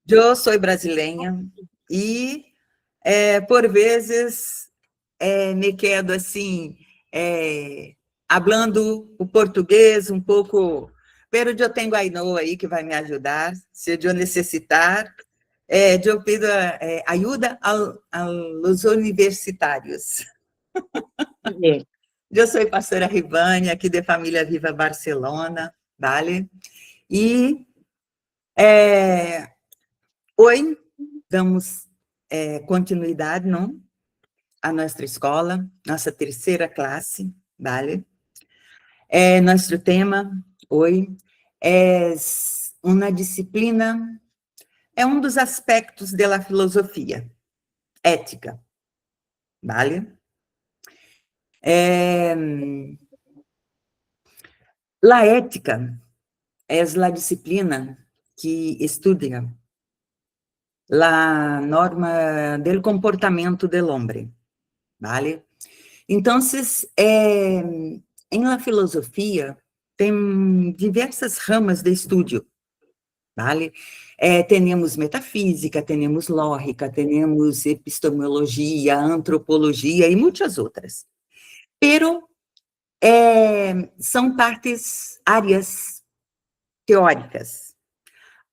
Eu sou brasileira e, por vezes, me quedo assim, hablando o português um pouco, pero eu tenho a Ainhoa aí que vai me ajudar, se eu necessitar, eu pido ajuda aos universitários. Bien. Eu sou pastora Rivane, aqui de Família Viva Barcelona, vale? E hoje damos continuidade, não? A nossa escola, nossa terceira classe, vale? Nosso tema hoje é uma disciplina, é um dos aspectos da filosofia, ética, vale? A ética é a disciplina que estuda a norma do comportamento do homem, vale? Então, em la filosofia, tem diversas ramas de estudo, vale? Temos metafísica, temos lógica, temos epistemologia, antropologia e muitas outras. Pero são áreas teóricas.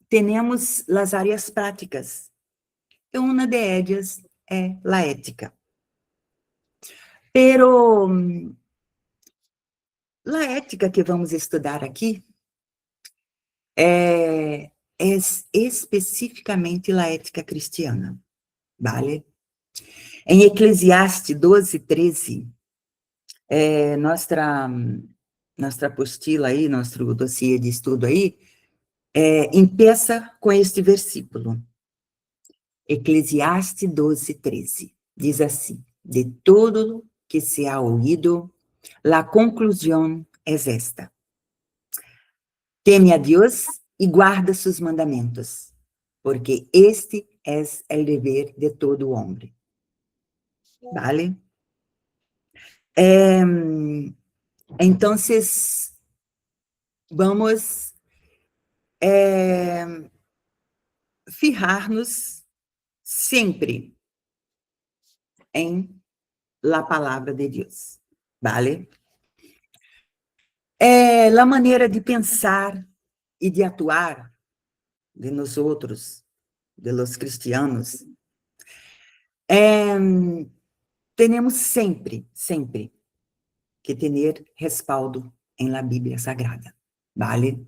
Temos as áreas práticas. E uma de elas é a ética. Pero a ética que vamos estudar aqui é especificamente a ética cristiana, vale? Em Eclesiastes 12:13, nossa apostila aí, nosso dossiê de estudo aí, empieza com este versículo. Eclesiastes 12:13, diz assim: de todo que se ha oído, la conclusão es esta: teme a Deus e guarda seus mandamentos, porque este es el deber de todo homem. ¿Vale? Então, vamos fijar-nos sempre em la palavra de Deus, ¿vale? A maneira de pensar e de atuar de nós outros, de los cristianos, temos sempre que ter respaldo em la Bíblia Sagrada, ¿vale?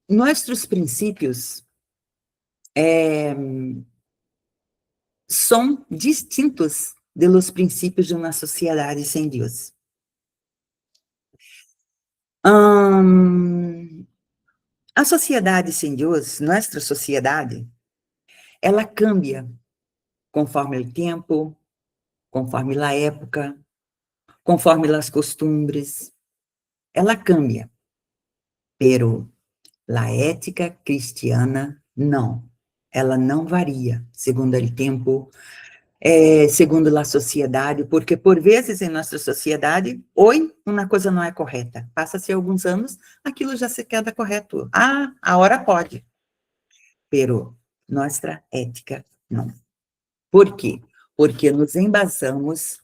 Nossos princípios são distintos de los princípios de uma sociedade sem Deus. A sociedade sem Deus, nossa sociedade, ela cambia conforme o tempo, conforme a época, conforme as costumes, ela cambia. Pero a ética cristiana, não. Ela não varia segundo o tempo, segundo a sociedade, porque por vezes em nossa sociedade, hoje uma coisa não é correta. Passa-se alguns anos, aquilo já se queda correto. A hora pode. Pero nossa ética, não. Por quê? Porque nos embasamos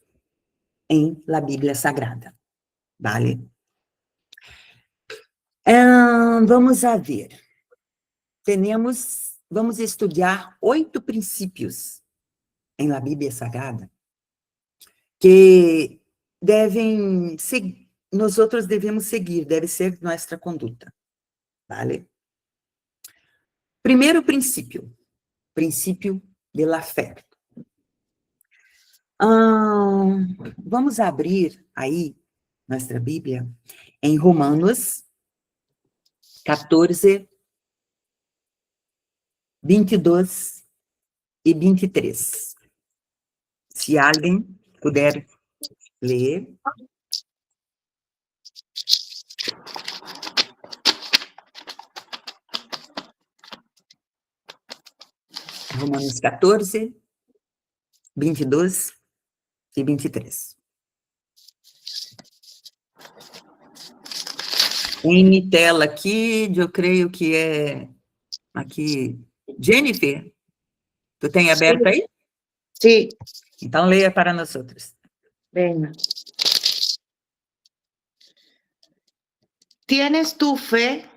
em la Bíblia Sagrada, vale? Vamos a ver. Vamos estudar 8 princípios em la Bíblia Sagrada que nós outros devemos seguir, deve ser nossa conduta, vale? Primeiro princípio de la fé. Vamos abrir aí nossa Bíblia em Romanos 14, 22 e 23. Se alguém puder ler. Romanos 14, 22 e 23. Em mi tela aqui, eu creio que é aqui, Jennifer, tu tem aberto aí? Sí, Então, leia para nós outros. venga. Tienes tu fe,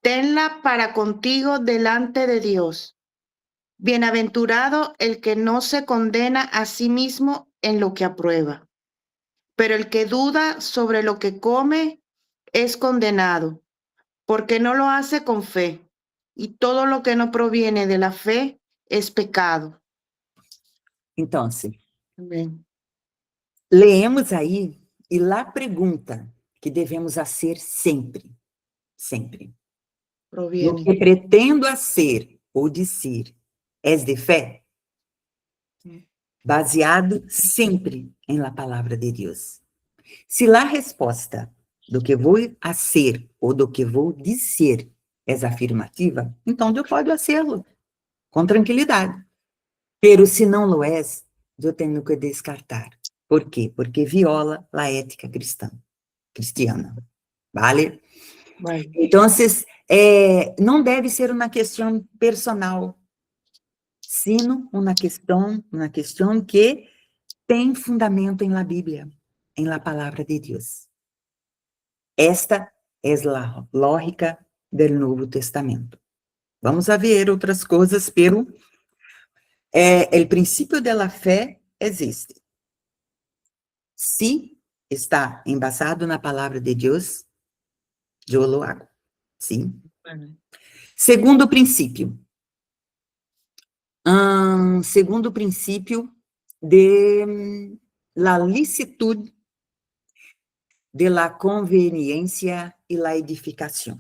tenla para contigo delante de Dios. Bienaventurado el que no se condena a sí mismo en lo que aprueba, pero el que duda sobre lo que come es condenado, porque no lo hace con fe, y todo lo que no proviene de la fe es pecado. Então, sim, Amén. leemos aí, e lá pergunta que devemos fazer sempre, sempre. Lo Proviene. que pretendo hacer ou dizer és de fé? Baseado sempre em la palavra de Deus. Se a resposta do que vou fazer ou do que vou dizer é afirmativa, então eu posso fazê-lo com tranquilidade. Pero se não lo é, eu tenho que descartar. Por quê? Porque viola a ética cristiana. Vale? Vale. Então, não deve ser uma questão personal, sino uma questão que tem fundamento em la Bíblia, em la palavra de Deus. Esta é a lógica do Novo Testamento. Vamos a ver outras coisas, pero o princípio da fé existe. Se está embasado na palavra de Deus, eu lo hago. Sim. Segundo princípio. Segundo princípio de la licitud de la conveniência e la edificação.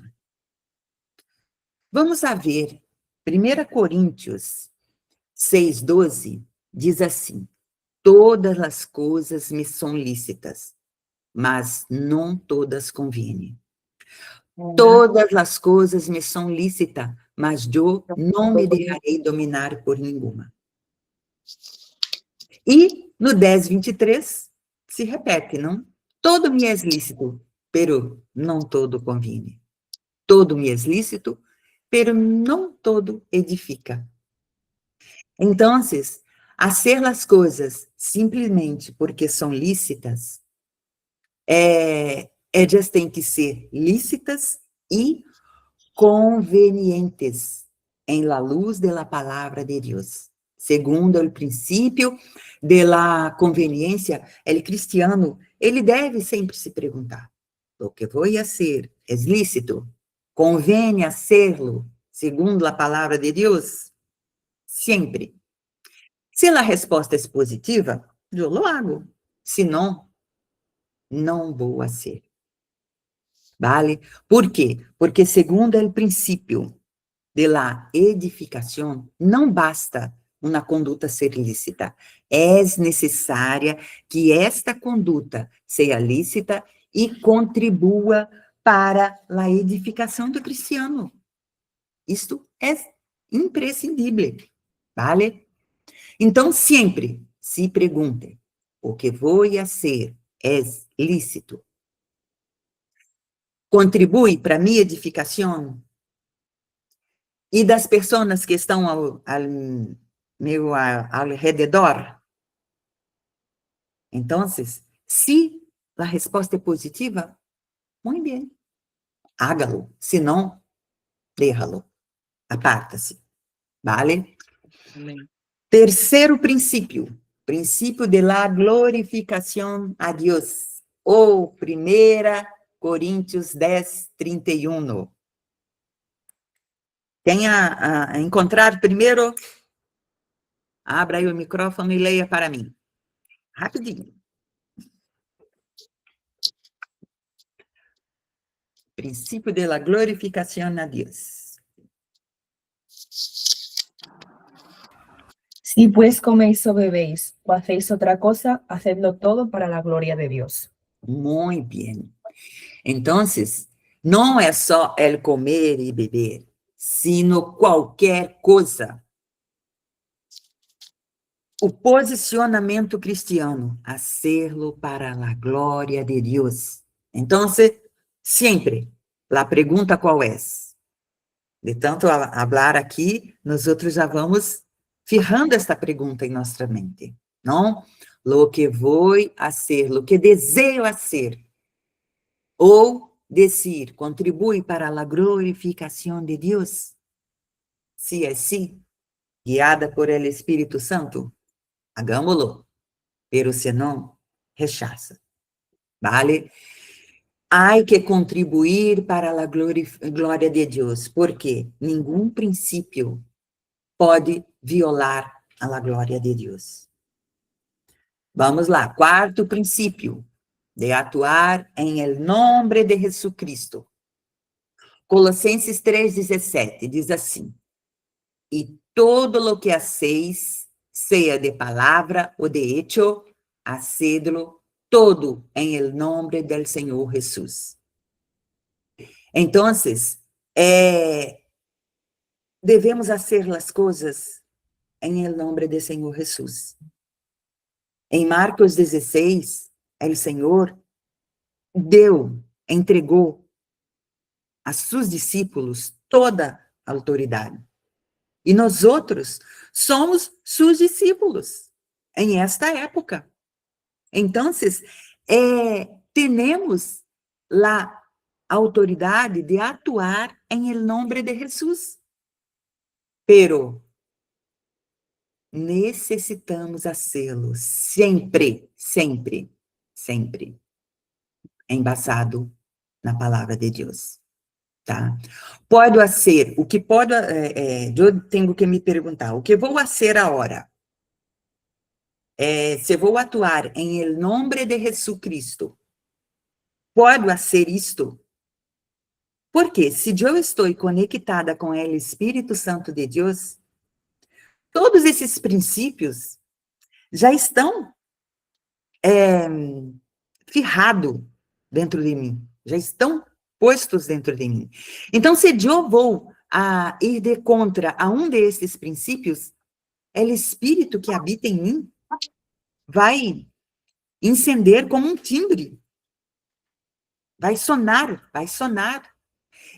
Vamos a ver, 1 Coríntios 6:12, diz assim: todas as coisas me são lícitas, mas não todas convêm. Todas as coisas me são lícitas, mas eu não me deixarei dominar por nenhuma. E no 10:23 se repete, não? Todo me é lícito, pero não todo convém. Todo me é lícito, pero não todo edifica. Então, fazer as coisas simplesmente porque são lícitas, elas têm que ser lícitas e convenientes em la luz de la palavra de Deus. Segundo o princípio de la conveniência, o cristiano, ele deve sempre se perguntar: o que vou fazer é lícito? Convém hacerlo segundo a palavra de Deus? Sempre. Se a resposta é positiva, eu lo hago. Se não, não vou fazer. Vale? Por quê? Porque segundo o princípio de la edificação, não basta uma conduta ser lícita. É necessária que esta conduta seja lícita e contribua para a edificação do cristiano. Isto é imprescindível, vale? Então, sempre se pergunte: o que vou fazer é lícito? Contribui para a minha edificação? E das pessoas que estão ao redor? Então, se a resposta é positiva, muito bem, hágalo. Se não, déjalo, aparta-se, vale? Amén. Terceiro princípio de la glorificação a Deus, ou 1 Coríntios 10:31. Quem a encontrar primeiro, abra aí o microfone e leia para mim. Rapidinho. Princípio de la glorificación a Dios. Si pues coméis o bebéis o hacéis otra cosa, hacedlo todo para la gloria de Dios. Muy bien. Entonces, não é só el comer e beber, sino qualquer coisa. O posicionamento cristiano, hacerlo para a glória de Deus. Então, Sempre. A pergunta qual é? De tanto falar aqui, nós outros já vamos fijando esta pergunta em nossa mente, não? Lo que vou a ser, lo que desejo a ser, ou dizer, contribui para a glorificação de Deus? Se é sim, guiada por el Espírito Santo, hagámoslo, pero se não, rechaza, vale? Há que contribuir para a glória de Deus, porque nenhum princípio pode violar a glória de Deus. Vamos lá, quarto princípio, de atuar em el nome de Jesucristo. Colossenses 3:17 diz assim: e todo lo que hacéis, seja de palavra ou de hecho, hacedlo todo em el nome del Senhor Jesus. Então, devemos fazer as coisas em el nome do Senhor Jesus. Em Marcos 16, o Senhor entregou a seus discípulos toda a autoridade. E nós outros somos seus discípulos em esta época. Então, temos a autoridade de atuar em el nome de Jesus. Pero necessitamos fazê-lo sempre, sempre, sempre, embasado na palavra de Deus, tá? Pode ser, o que pode, eu tenho que me perguntar, o que vou fazer agora? Se vou atuar em el nome de Jesus Cristo, pode fazer isto? Porque se eu estou conectada com o Espírito Santo de Deus, todos esses princípios já estão firrados dentro de mim, já estão postos dentro de mim. Então, se eu vou ir de contra a um desses princípios, o Espírito que habita em mim vai incender como um timbre, vai sonar.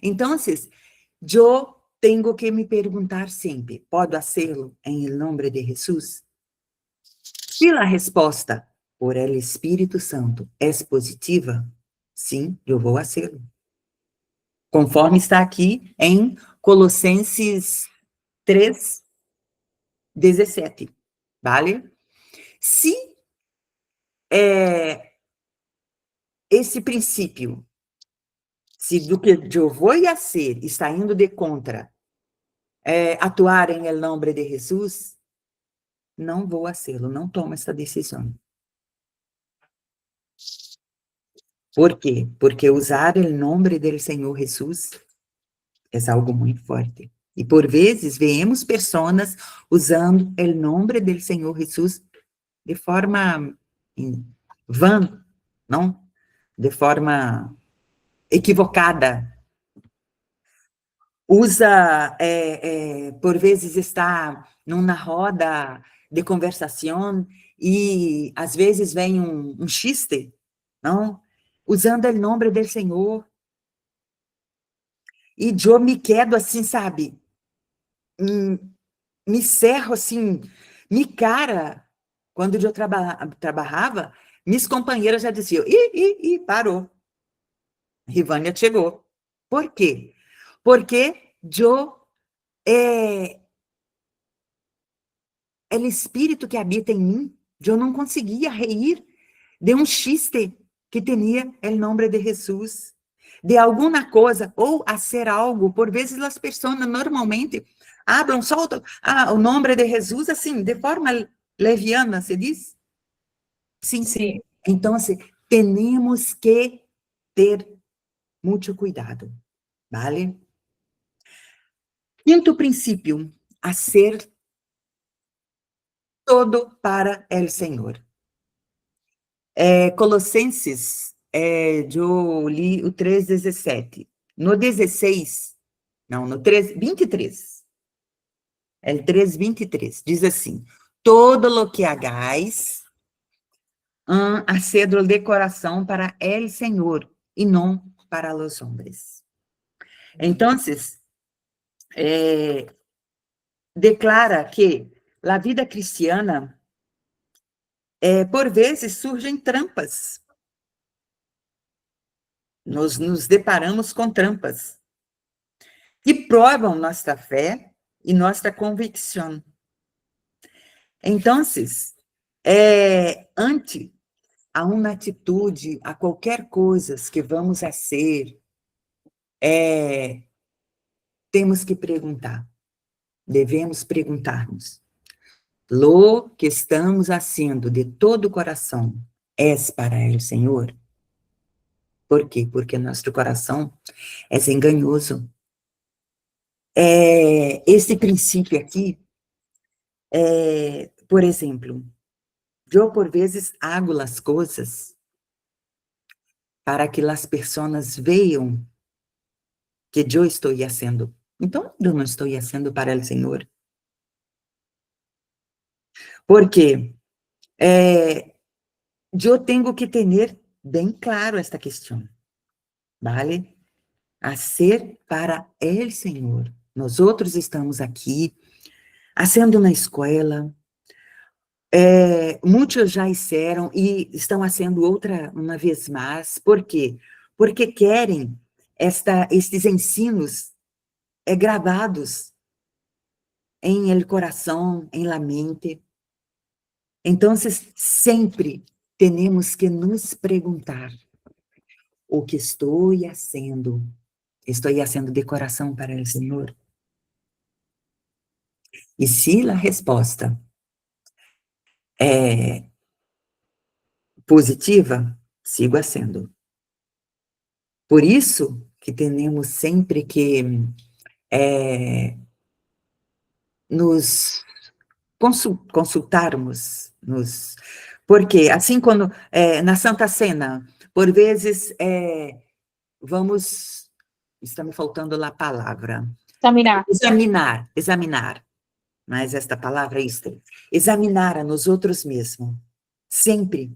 Então, eu tenho que me perguntar sempre, posso fazê-lo em nome de Jesus? Se a resposta por el Espírito Santo é positiva, sim, eu vou fazê-lo. Conforme está aqui em Colossenses 3:17, vale? Se esse princípio, se do que eu vou fazer está indo de contra atuar em el nome de Jesus, não vou fazê-lo, não tomo essa decisão. Por quê? Porque usar o nome do Senhor Jesus é algo muito forte. E por vezes vemos pessoas usando o nome do Senhor Jesus de forma vã, não? De forma equivocada. Usa, por vezes está numa roda de conversação e às vezes vem um chiste, não? Usando o nome do Senhor. E eu me quedo assim, sabe? Me cerro assim, me cara. Quando eu trabalhava, minhas companheiras já diziam, parou. Rivânia chegou. Por quê? Porque o Espírito que habita em mim, eu não conseguia reír de um chiste que tinha o nome de Jesus, de alguma coisa, ou fazer algo. Por vezes as pessoas normalmente soltam o nome de Jesus assim, de forma leviana, se diz? Sim. Sí. Então, temos que ter muito cuidado, vale? Quinto princípio, hacer todo para el Senhor. Colossenses, eu li o 3:17. No 16, não, no 23. El 3:23, diz assim, todo lo que hagáis, hacedlo de coração para el Senhor, e não para os homens. Então, declara que a vida cristiana, por vezes, surgem trampas. Nós nos deparamos com trampas que provam nossa fé e nossa convicção. Então, ante a uma atitude, a qualquer coisa que vamos a ser, temos que perguntar, devemos perguntar-nos: lo que estamos fazendo de todo o coração é para o Senhor? Por quê? Porque nosso coração é enganoso. Esse princípio aqui, por exemplo, eu por vezes hago as coisas para que as pessoas vejam que eu estou fazendo. Então, eu não estou fazendo para o Senhor. Porque eu tenho que ter bem claro esta questão, ¿vale? A ser para o Senhor. Nós outros estamos aqui, fazendo uma escola, muitos já disseram e estão fazendo outra, uma vez mais. Por quê? Porque querem estes ensinos gravados em el coração, em la mente. Então, sempre temos que nos perguntar: o que estou fazendo? Estou fazendo de coração para o Senhor? E se a resposta é positiva, sigo fazendo. Por isso que temos sempre que nos consultarmos, porque assim quando na Santa Cena, por vezes vamos, está me faltando a palavra, examinar, mas esta palavra é isto, examinar a nós outros mesmos, sempre,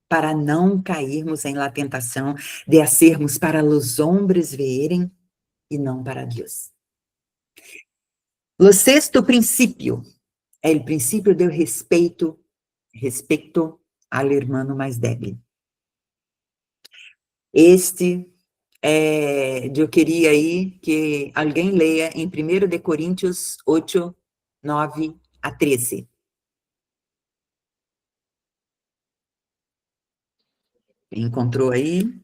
para não cairmos em la tentação de sermos para os homens verem e não para Deus. O sexto princípio é o princípio do respeito ao irmão mais débil. Eu queria aí que alguém leia em 1 de Coríntios 8, 9 a 13. ¿Encontró ahí?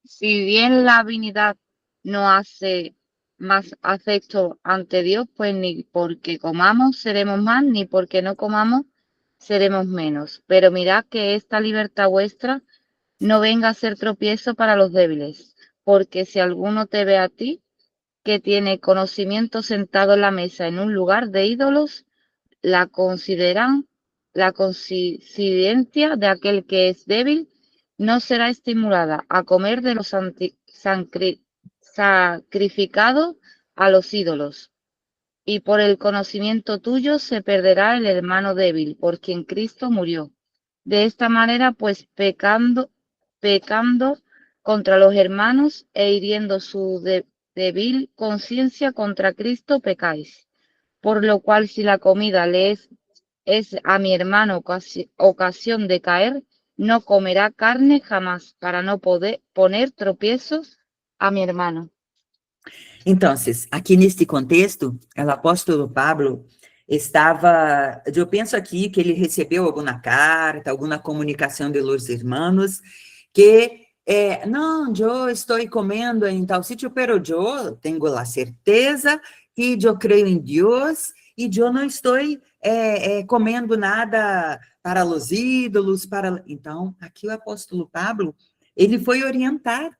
Si bien la divinidad no hace más afecto ante Dios, pues ni porque comamos seremos más, ni porque no comamos seremos menos. Pero mirad que esta libertad vuestra no venga a ser tropiezo para los débiles, porque si alguno te ve a ti, que tiene conocimiento sentado en la mesa en un lugar de ídolos, la coincidencia de aquel que es débil no será estimulada a comer de los sacrificados a los ídolos. Y por el conocimiento tuyo se perderá el hermano débil, por quien Cristo murió. De esta manera, pues, pecando contra los hermanos e hiriendo su débil conciencia contra Cristo, pecáis. Por lo cual, si la comida le es a mi hermano ocasión de caer, no comerá carne jamás, para no poner tropiezos a mi hermano. Então, aqui neste contexto, o apóstolo Pablo estava, eu penso aqui que ele recebeu alguma carta, alguma comunicação de los irmãos, que, não, eu estou comendo em tal sítio, pero eu tenho a certeza que eu creio em Deus e eu não estou comendo nada para os ídolos, Então, aqui o apóstolo Pablo, ele foi orientar.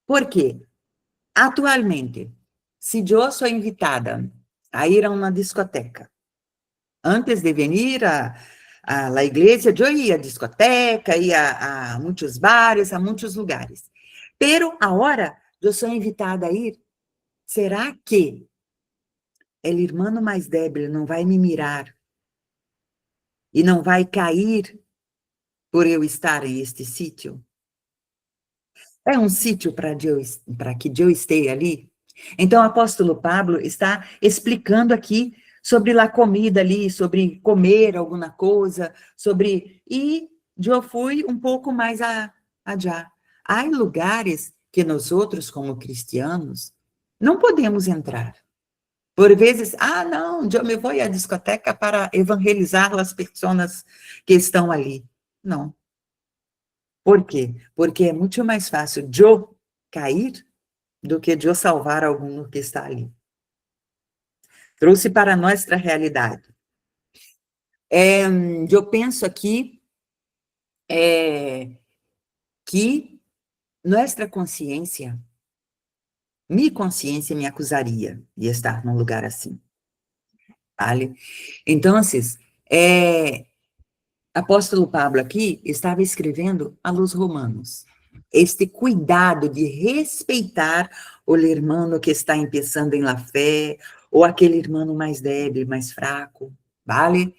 Por quê? Atualmente, se eu sou invitada a ir a uma discoteca, antes de vir a la igreja, eu ia à discoteca, ia a muitos bares, a muitos lugares. Pero agora eu sou invitada a ir, será que o irmão mais débil não vai me mirar e não vai cair por eu estar em este sítio? é um sítio para que eu esteja ali? Então, o apóstolo Pablo está explicando aqui sobre a comida ali, sobre comer alguma coisa, sobre... E eu fui um pouco mais adiante. Há lugares que nós outros, como cristianos, não podemos entrar. Por vezes, não, eu me vou à discoteca para evangelizar as pessoas que estão ali. Não. Por quê? Porque é muito mais fácil eu cair do que eu salvar algum que está ali. Trouxe para a nossa realidade. Eu penso aqui que nossa consciência, minha consciência me acusaria de estar num lugar assim. Vale? Então, apóstolo Pablo aqui estava escrevendo a los romanos. Este cuidado de respeitar o irmão que está começando em la fé, ou aquele irmão mais débil, mais fraco, vale?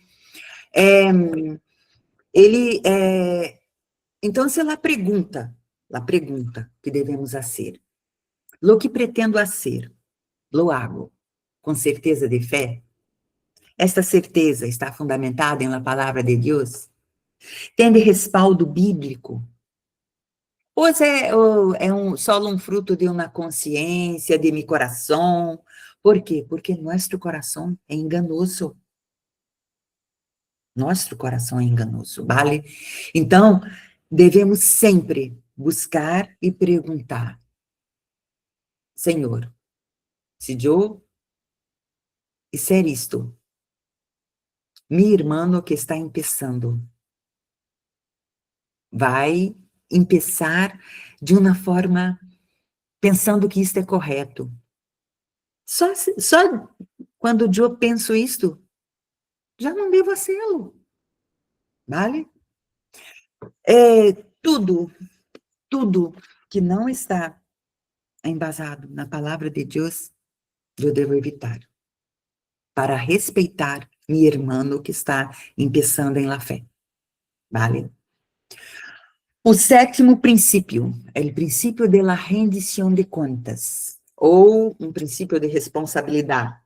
Então, a pergunta que devemos fazer, lo que pretendo fazer, lo hago com certeza de fé? Esta certeza está fundamentada na palavra de Deus? Tem respaldo bíblico? Ou é só um fruto de uma consciência, de meu coração? Por quê? Porque nosso coração é enganoso. Nosso coração é enganoso, vale? Então, devemos sempre buscar e perguntar: Senhor, se eu fizer isto, meu irmão que está começando, vai começar de uma forma pensando que isto é correto. Só quando eu penso isto, já não devo fazê-lo, vale? Tudo que não está embasado na palavra de Deus, eu devo evitar, para respeitar meu irmão que está começando em la fé, vale? O sétimo princípio é o princípio de la rendição de contas, ou um princípio de responsabilidade.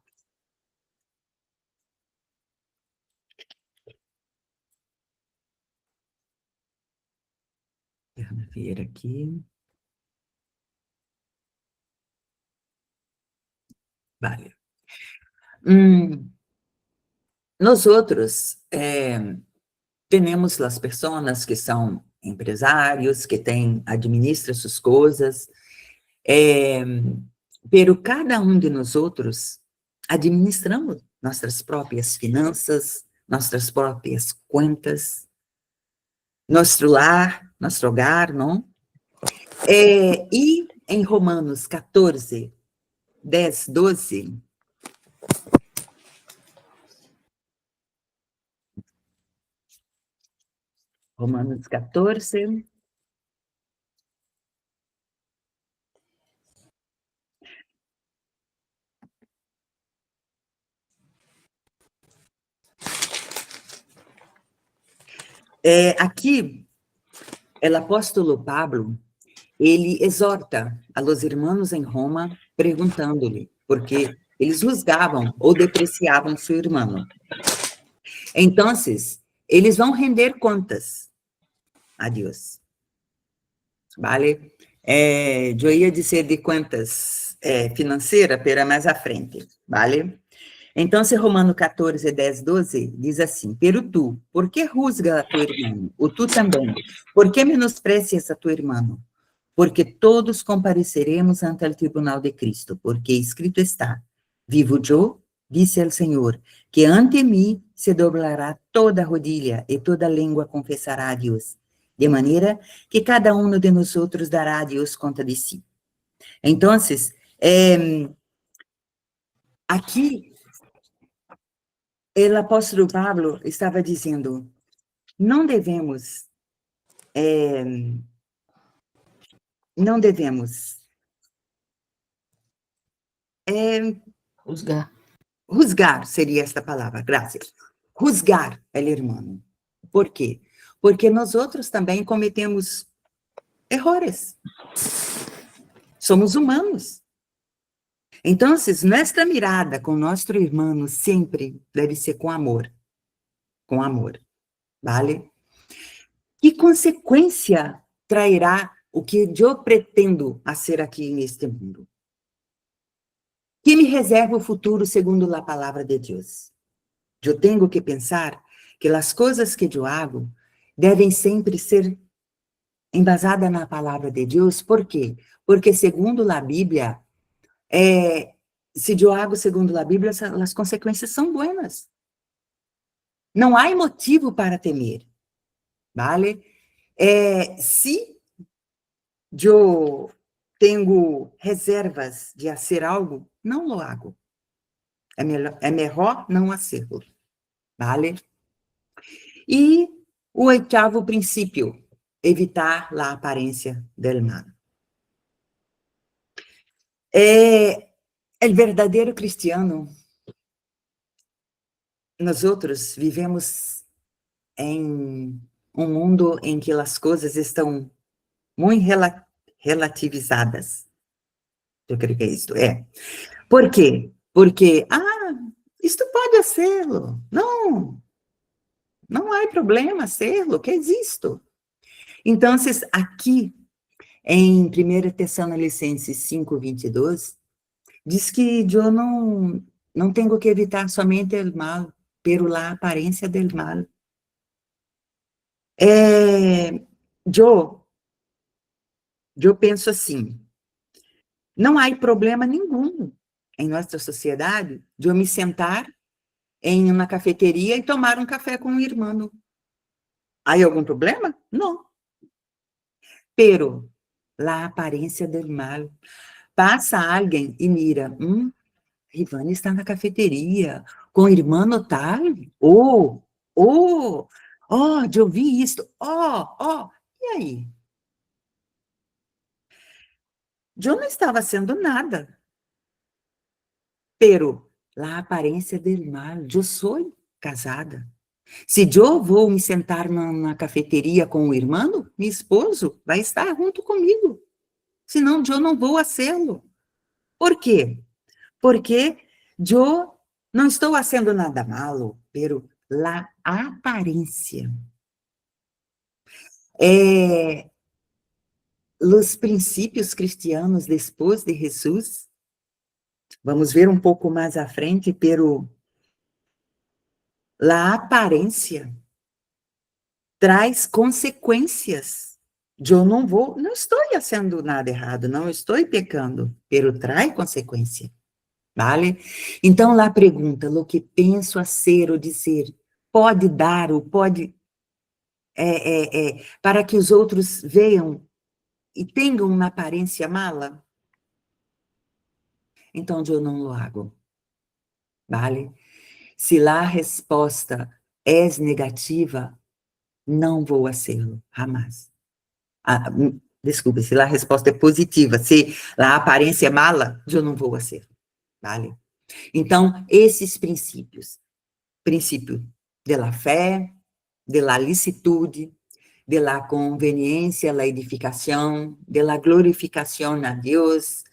Deixa eu ver aqui. Vale. Nós outros temos as pessoas que são empresários, que administram suas coisas, pero cada de nós outros administramos nossas próprias finanças, nossas próprias contas, nosso lar, nosso hogar, não? E em Romanos 14, 10, 12, Romanos 14, aqui, o apóstolo Pablo, ele exorta a los irmãos em Roma, perguntando-lhe, porque eles juzgavam ou depreciavam seu irmão. Então, eles vão render contas a Deus. Vale? Eu ia dizer de contas financeiras, pero mais à frente, vale? Então, Romano 14, 10, 12, diz assim: pero tu, por que juzga a tu irmão? O tu também, por que menosprecias a tu irmão? Porque todos compareceremos ante o tribunal de Cristo, porque escrito está: vivo eu, disse o Senhor, que ante mim se doblará toda rodilha e toda língua confessará a Deus, de maneira que cada de nós outros dará a Deus conta de si. Então, aqui, o apóstolo Pablo estava dizendo, não devemos juzgar seria esta palavra, graças. Juzgar o irmão. Por quê? Porque nós outros também cometemos errores. Somos humanos. Então, nossa mirada com nosso irmão sempre deve ser com amor. Com amor. ¿Vale? Que consequência trairá o que eu pretendo fazer aqui neste mundo? Que me reserva o futuro segundo a palavra de Deus? Eu tenho que pensar que as coisas que eu hago devem sempre ser embasadas na palavra de Deus. Por quê? Porque segundo a Bíblia, se eu hago segundo a Bíblia, as consequências são boas. Não há motivo para temer, vale? Se eu tenho reservas de fazer algo, não lo hago. É melhor não fazê-lo, vale? E o 8º princípio, evitar a aparência del mal. O verdadeiro cristiano, nós outros vivemos em um mundo em que as coisas estão muito relativizadas. Eu creio que é isto. Por quê? Porque, isto pode ser-lo. Não há problema ser-lo, que existe. Então, aqui, em 1 Tessalonicenses 5:22, diz que eu não tenho que evitar somente o mal, pero la aparência del mal. Eu penso assim, não há problema nenhum em nossa sociedade de eu me sentar em uma cafeteria e tomar um café com um irmão. Há algum problema? Não. Pero la aparência del mal. Passa alguém e mira, Rivane está na cafeteria com o irmão tal. Eu vi isto. E aí? Eu não estava sendo nada. Pero la aparência del mal. Eu sou casada. Se eu vou me sentar na cafeteria com o irmão, meu esposo vai estar junto comigo. Senão eu não vou fazê-lo. Por quê? Porque eu não estou fazendo nada malo, pero la aparência. Os princípios cristianos depois de Jesus, vamos ver um pouco mais à frente, pero la aparência traz consequências. Eu não estou fazendo nada errado, não estou pecando, pero traz consequência, vale? Então, lá pergunta, o que penso a ser ou dizer, pode dar ou pode, para que os outros vejam e tenham uma aparência mala? Então, eu não lo hago, vale? Se a resposta é negativa, não vou fazê-lo, jamais. Desculpe, se a resposta é positiva, se a aparência é mala, eu não vou fazer, vale? Então, esses princípios, princípio de la fé, de la licitude, de la conveniência, la edificação, de la glorificação a Deus,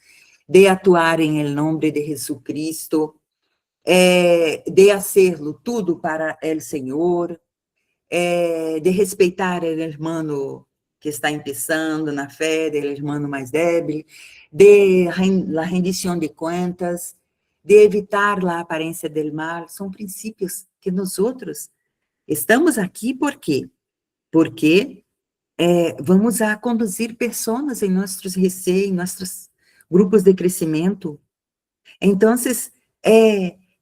de atuar em el nome de Jesucristo, de hacerlo tudo para el Senhor, de respeitar o irmão que está começando na fé, do irmão mais débil, de la rendição de contas, de evitar a aparência del mal, são princípios que nós outros estamos aqui por quê? Porque vamos a conduzir pessoas em nossos receios, em nossos grupos de crescimento. Então,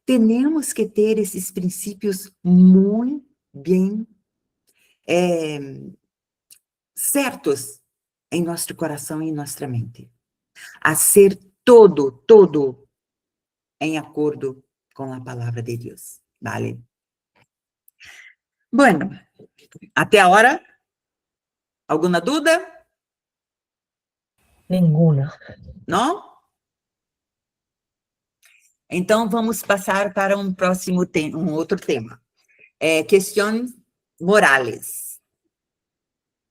temos que ter esses princípios muito bem certos em nosso coração e em nossa mente. A ser todo em acordo com a palavra de Deus, vale? Bueno, até agora, alguma dúvida? Ninguna. Não? Então, vamos passar para um próximo tema, um outro tema. Questões morales.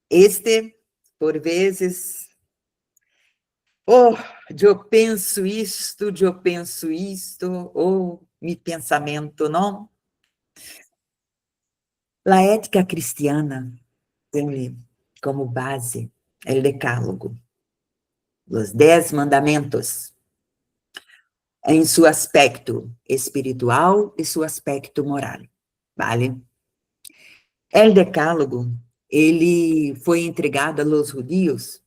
Este por vezes, oh, eu penso isto, oh, mi pensamento, não? A ética cristiana tem como base o decálogo, os 10 mandamentos, em seu aspecto espiritual e seu aspecto moral, vale? O decálogo, ele foi entregado aos judeus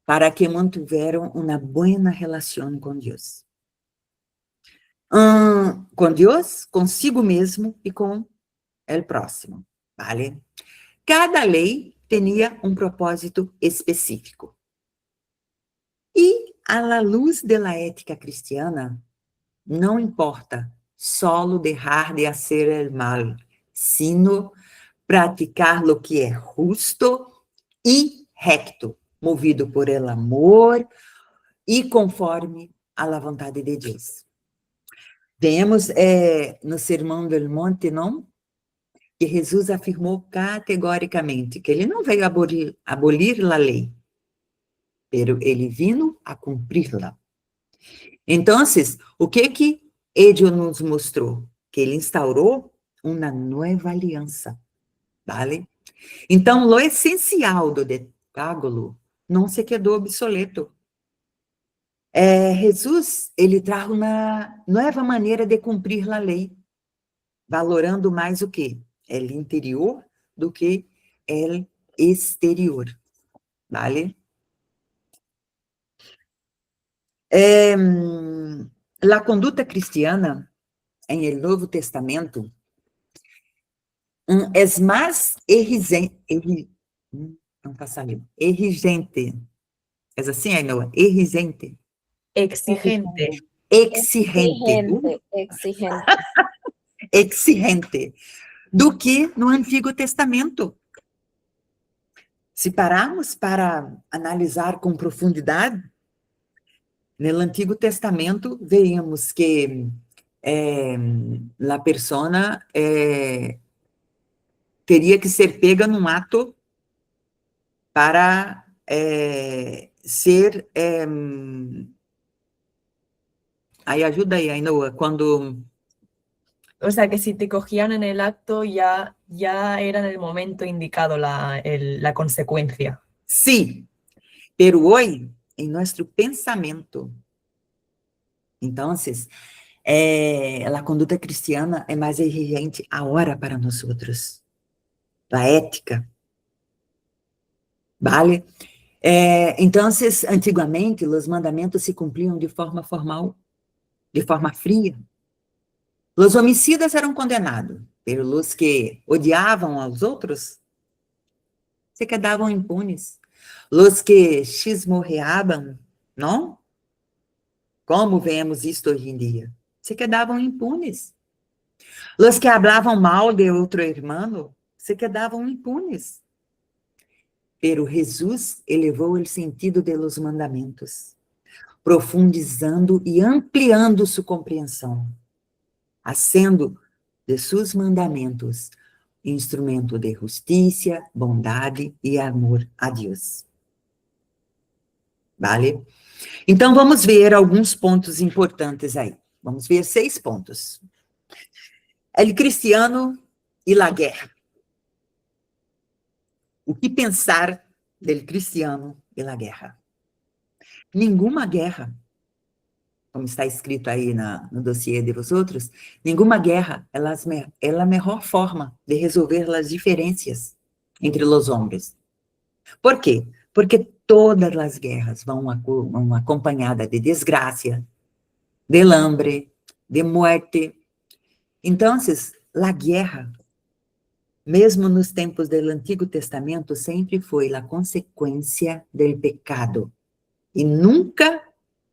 para que mantiveram uma boa relação com Deus. Com Deus, consigo mesmo e com o próximo, vale? Cada lei tinha um propósito específico. E, à la luz da ética cristiana, não importa solo deixar de hacer el mal, sino praticar lo que é justo e recto, movido por el amor e conforme a la vontade de Deus. Vemos no Sermão do Monte, não? Que Jesus afirmou categoricamente que ele não veio abolir a lei, pero ele vino a cumpri-la. Então, o que ele nos mostrou? Que ele instaurou uma nova aliança, vale? Então, o essencial do decálogo não se quedou obsoleto. Jesus, ele traz uma nova maneira de cumprir a lei, valorando mais o quê? O interior do que o exterior, vale? A conduta cristiana em el Novo Testamento é mais exigente, é assim, Ainhoa? Exigente. Exigente. Exigente do que no Antigo Testamento. Se pararmos para analisar com profundidade, no Antigo Testamento, veíamos que a persona teria que ser pega num ato para ser... aí ajuda aí, Ainhoa, quando... O sea, que si te cogían en el acto, ya era en el momento indicado la consecuencia. Sí, pero hoy, en nuestro pensamiento, entonces, a conduta cristiana é mais exigente agora para nós outros. A ética, vale? Então, antigamente, os mandamentos se cumpriam de forma formal, de forma fria. Os homicidas eram condenados, pelos que odiavam aos outros se quedavam impunes. Os que chismorreavam, não? Como vemos isto hoje em dia? Se quedavam impunes. Os que hablavam mal de outro irmão se quedavam impunes. Pero Jesus elevou o sentido de los mandamentos, profundizando e ampliando sua compreensão, fazendo de seus mandamentos instrumento de justiça, bondade e amor a Deus. Vale? Então, vamos ver alguns pontos importantes aí. Vamos ver 6 pontos. El cristiano e la guerra. O que pensar del cristiano e la guerra? Nenhuma guerra, como está escrito aí no dossiê de vocês, nenhuma guerra é a melhor forma de resolver as diferenças entre os homens. Por quê? Porque todas as guerras vão acompanhadas de desgraça, de hambre, de morte. Então, a guerra, mesmo nos tempos do Antigo Testamento, sempre foi a consequência do pecado e nunca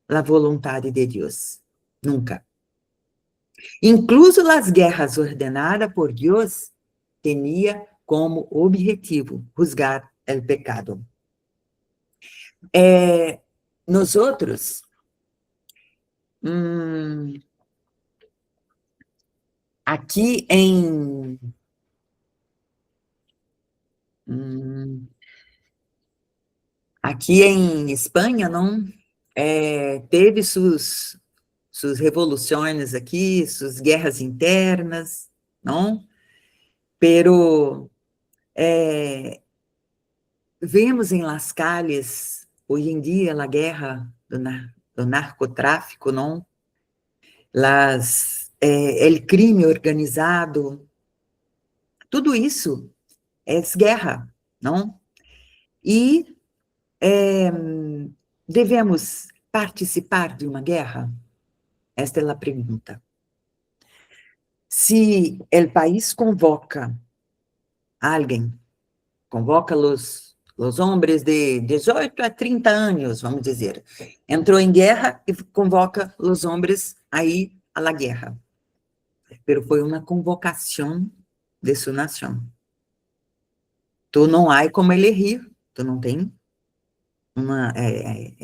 a vontade de Deus. Nunca. Incluso as guerras ordenadas por Deus tinha como objetivo juzgar o pecado. Nós outros, aqui em Aqui em Espanha, não, teve suas revoluções aqui, suas guerras internas, não? Pero vemos em las calles, hoje em dia, a guerra do narcotráfico, não? El crime organizado, tudo isso é guerra, não? E devemos participar de uma guerra? Esta é a pergunta. Se o país convoca alguém, convoca os homens de 18 a 30 anos, vamos dizer, entrou em guerra e convoca os homens aí a la guerra. Pero foi uma convocação de sua nação. Tu não há como elegir, tu não tem uma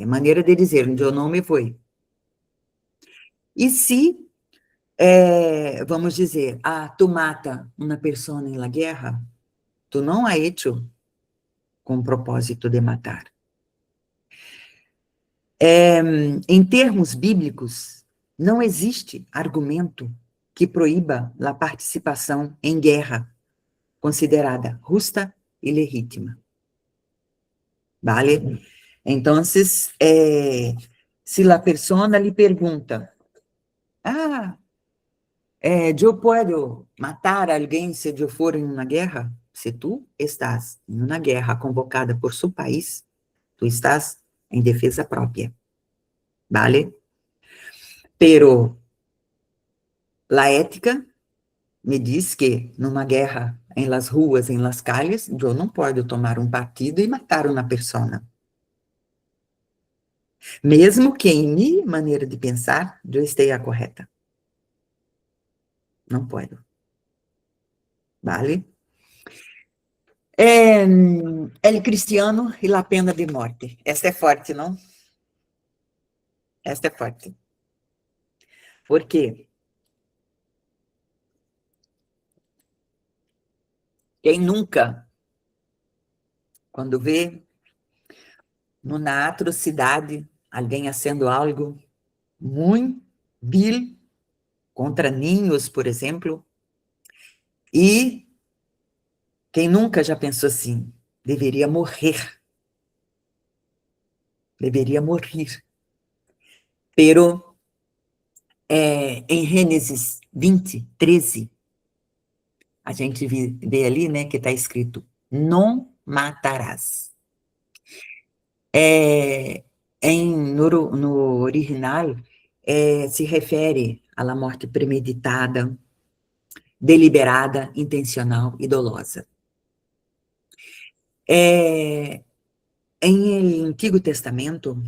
maneira de dizer, eu não me fui. E se, vamos dizer, tu mata uma pessoa na guerra, tu não ha hecho com o propósito de matar. Em termos bíblicos, não existe argumento que proíba a participação em guerra considerada justa e legítima. ¿Vale? Entonces, si la persona lhe pergunta, eu posso matar alguém se eu for em uma guerra? Se tu estás em uma guerra convocada por seu país, tu estás em defesa própria. ¿Vale? Pero a ética me diz que numa guerra em las ruas, em las calles, eu não posso tomar um partido e matar uma pessoa. Mesmo que em minha maneira de pensar, eu esteja correta. Não pode. Vale? El cristiano e a pena de morte. Esta é forte, não? Esta é forte. Por quê? Quem nunca, quando vê numa atrocidade, alguém fazendo algo muito vil contra ninhos, por exemplo, e quem nunca já pensou assim, deveria morrer. Deveria morrer. Pero, em Gênesis 20, 13, a gente vê ali, né, que está escrito, não matarás. No original, se refere à morte premeditada, deliberada, intencional e dolosa. Em el Antigo Testamento,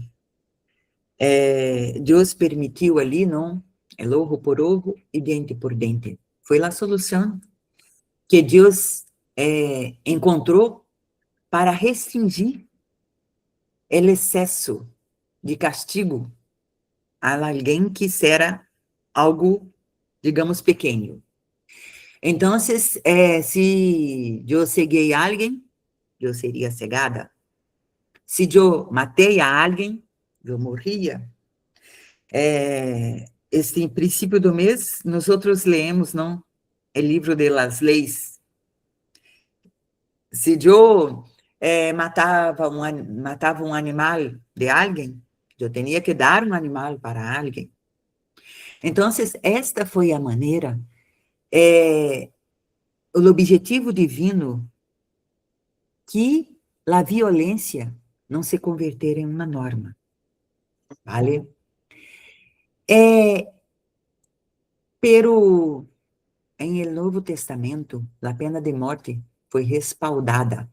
Deus permitiu ali, não? El ojo por ojo e dente por dente. Foi a solução que Deus encontrou para restringir o excesso de castigo a alguém que era algo, digamos, pequeno. Então, se eu ceguei a alguém, eu seria cegada. Se eu matei a alguém, eu morria. Este princípio do mês, nós outros lemos, não? O livro de las leis. Se eu matava um animal de alguém, eu tinha que dar um animal para alguém. Então, esta foi a maneira, o objetivo divino que a violência não se converter em uma norma. Vale? Pero em el Novo Testamento, a pena de morte foi respaldada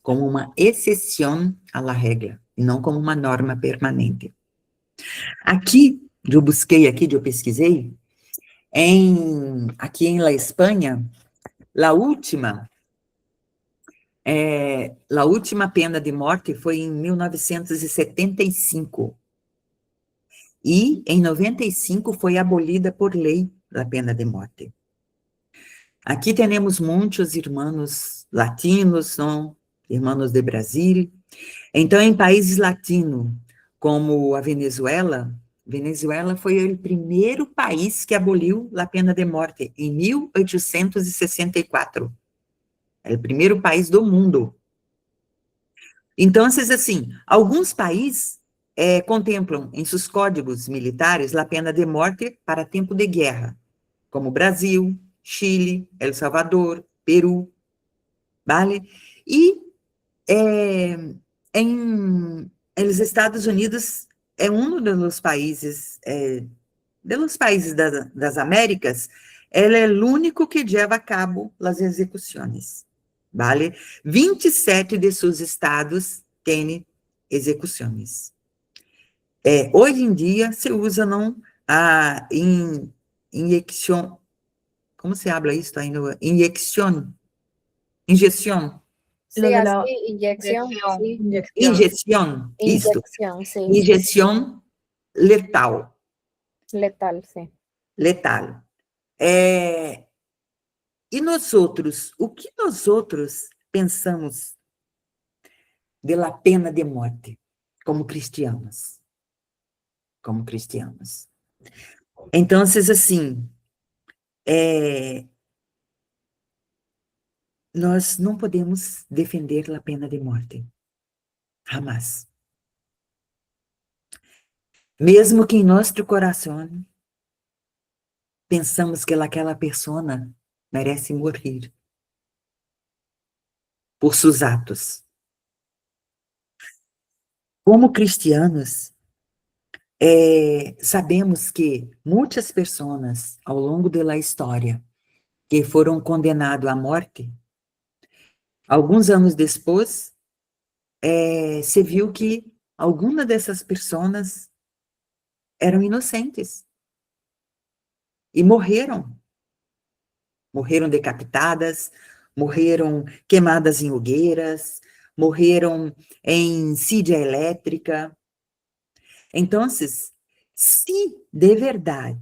como uma exceção à regra, e não como uma norma permanente. Aqui, eu busquei, eu pesquisei, aqui em La Espanha, a última pena de morte foi em 1975. E, em 95, foi abolida por lei a pena de morte. Aqui temos muitos irmãos latinos, irmãos de Brasil, Então, em países latinos, como a Venezuela, Venezuela foi o primeiro país que aboliu a pena de morte, em 1864. É o primeiro país do mundo. Então, assim, alguns países contemplam em seus códigos militares a pena de morte para tempo de guerra, como Brasil, Chile, El Salvador, Peru, vale? E em os Estados Unidos é um dos países das Américas, ele é o único que leva a cabo as execuções, vale? 27 de seus estados têm execuções. Hoje em dia se usa não a injeção, como se habla isso ainda? Injeção. Lo Sí, de así, la inyección, Inyección. sí. inyección. Isto. Inyección, sí. Injeção letal. Letal, sí. Letal. E nós outros, o que nós outros pensamos de la pena de morte como cristianos? Como cristianos. Então, assim, nós não podemos defender a pena de morte. Jamais. Mesmo que em nosso coração pensamos que aquela pessoa merece morrer por seus atos. Como cristianos, sabemos que muitas pessoas ao longo da história que foram condenados à morte, alguns anos depois, se viu que algumas dessas pessoas eram inocentes e morreram. Morreram decapitadas, morreram queimadas em hogueiras, morreram em sídia elétrica. Então, se de verdade,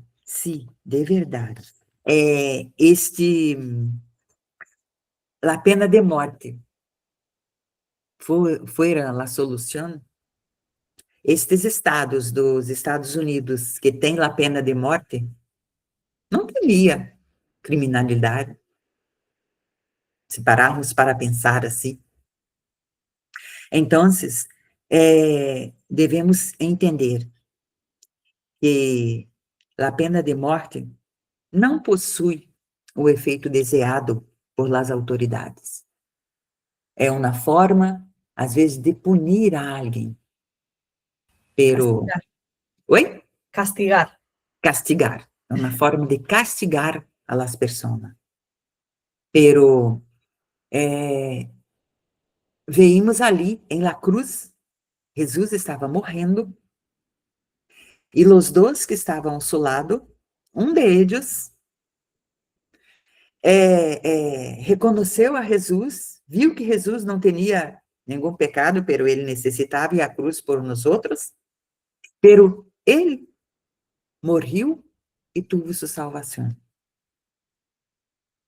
a pena de morte fuera a solução, estes estados dos Estados Unidos que têm a pena de morte, não teria criminalidade, se pararmos para pensar assim. Então, devemos entender que a pena de morte não possui o efeito desejado por las autoridades. É uma forma, às vezes, de punir a alguém. Pero... Castigar. Oi? Castigar. Castigar. É uma forma de castigar a las personas. Pero veímos ali, em la cruz, Jesus estava morrendo, e os dois que estavam ao seu lado, um deles reconheceu a Jesus, viu que Jesus não tinha nenhum pecado, pero ele necessitava ir à cruz por nós outros, pero ele morreu e teve sua salvação.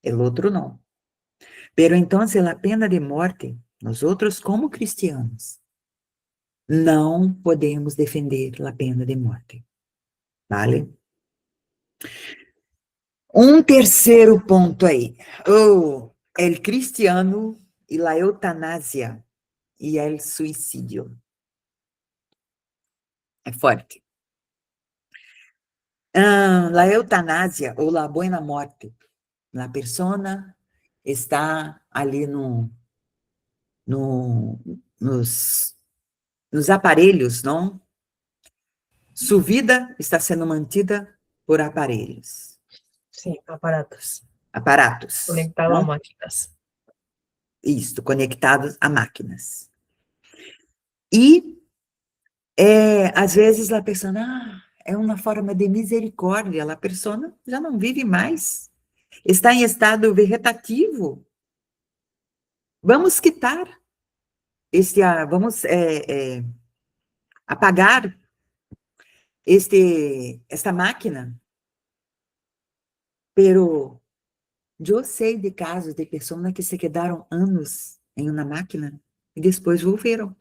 O outro não. Pero então, a pena de morte, nós outros como cristianos, não podemos defender a pena de morte. Vale? Um terceiro ponto aí. O cristiano e a eutanásia e o suicídio. É forte. A eutanásia ou a buena morte. A pessoa está ali nos aparelhos, não? Sua vida está sendo mantida por aparelhos. Sí, aparatos. Aparatos. Conectado não? a máquinas. Isso, conectados a máquinas. E, às vezes, a pessoa, é uma forma de misericórdia, a pessoa já não vive mais, está em estado vegetativo. Vamos quitar vamos apagar esta máquina. Pero eu sei de casos de pessoas que se quedaram anos em uma máquina e depois voltaram.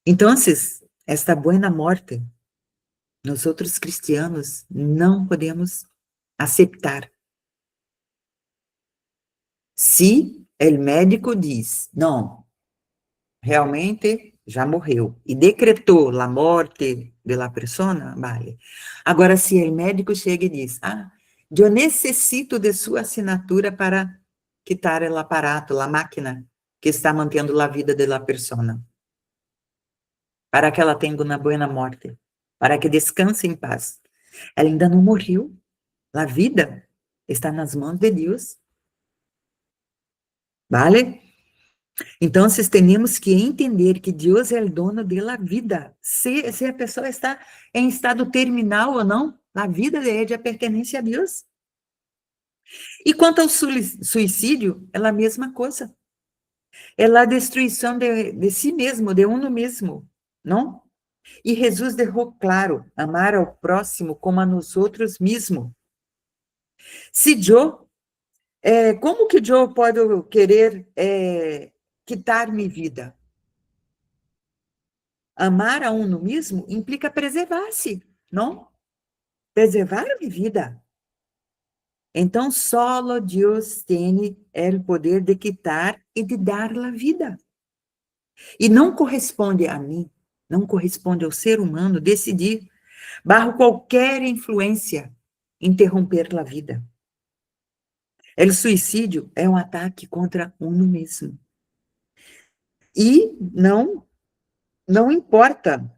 Então, esta buena morte, nós outros cristianos não podemos aceitar. Se o médico diz, não, realmente já morreu, e decretou a morte da pessoa, vale. Agora, se o médico chega e diz, eu necessito de sua assinatura para quitar o aparato, a máquina que está mantendo a vida da pessoa, para que ela tenha uma boa morte, para que descanse em paz. Ela ainda não morreu, a vida está nas mãos de Deus, vale? Então, temos que entender que Deus é o dono da vida. Se a pessoa está em estado terminal ou não, a vida de ela pertence a Deus. E quanto ao suicídio, é a mesma coisa. É a destruição de si mesmo, de uno mesmo, não? E Jesus deixou claro, amar ao próximo como a nós outros mesmos. Se eu, como que eu posso querer quitar minha vida? Amar a uno mesmo implica preservar-se, não? Preservar a minha vida. Então, solo Deus tem o poder de quitar e de dar a vida. E não corresponde a mim, não corresponde ao ser humano decidir, bajo qualquer influência, interromper a vida. O suicídio é um ataque contra uno mesmo. E não importa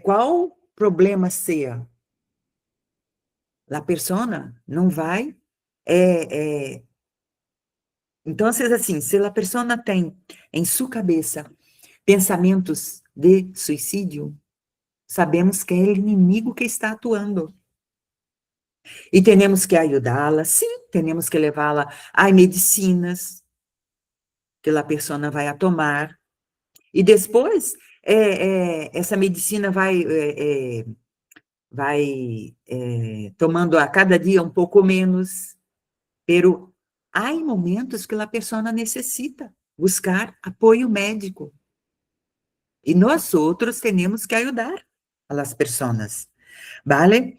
qual problema seja, a pessoa não vai... Então, assim, se a pessoa tem em sua cabeça pensamentos de suicídio, sabemos que é o inimigo que está atuando. E temos que ajudá-la, sim, temos que levá-la a medicinas que a pessoa vai a tomar. E depois, essa medicina vai tomando a cada dia um pouco menos, pero há momentos que a pessoa necessita buscar apoio médico. E nós outros temos que ajudar as pessoas, vale?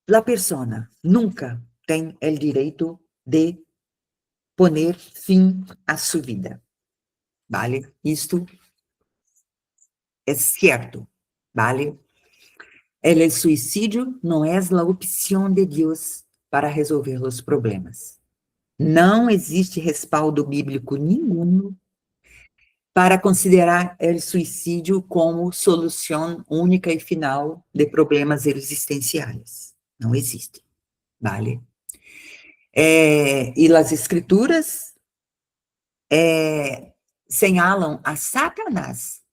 A pessoa nunca tem o direito de poner fim a sua vida, vale? Isto é certo, vale? El suicídio não é a opção de Deus para resolver os problemas. Não existe respaldo bíblico nenhum para considerar o suicídio como solução única e final de problemas existenciais. Não existe, vale? E as escrituras señalam a Satanás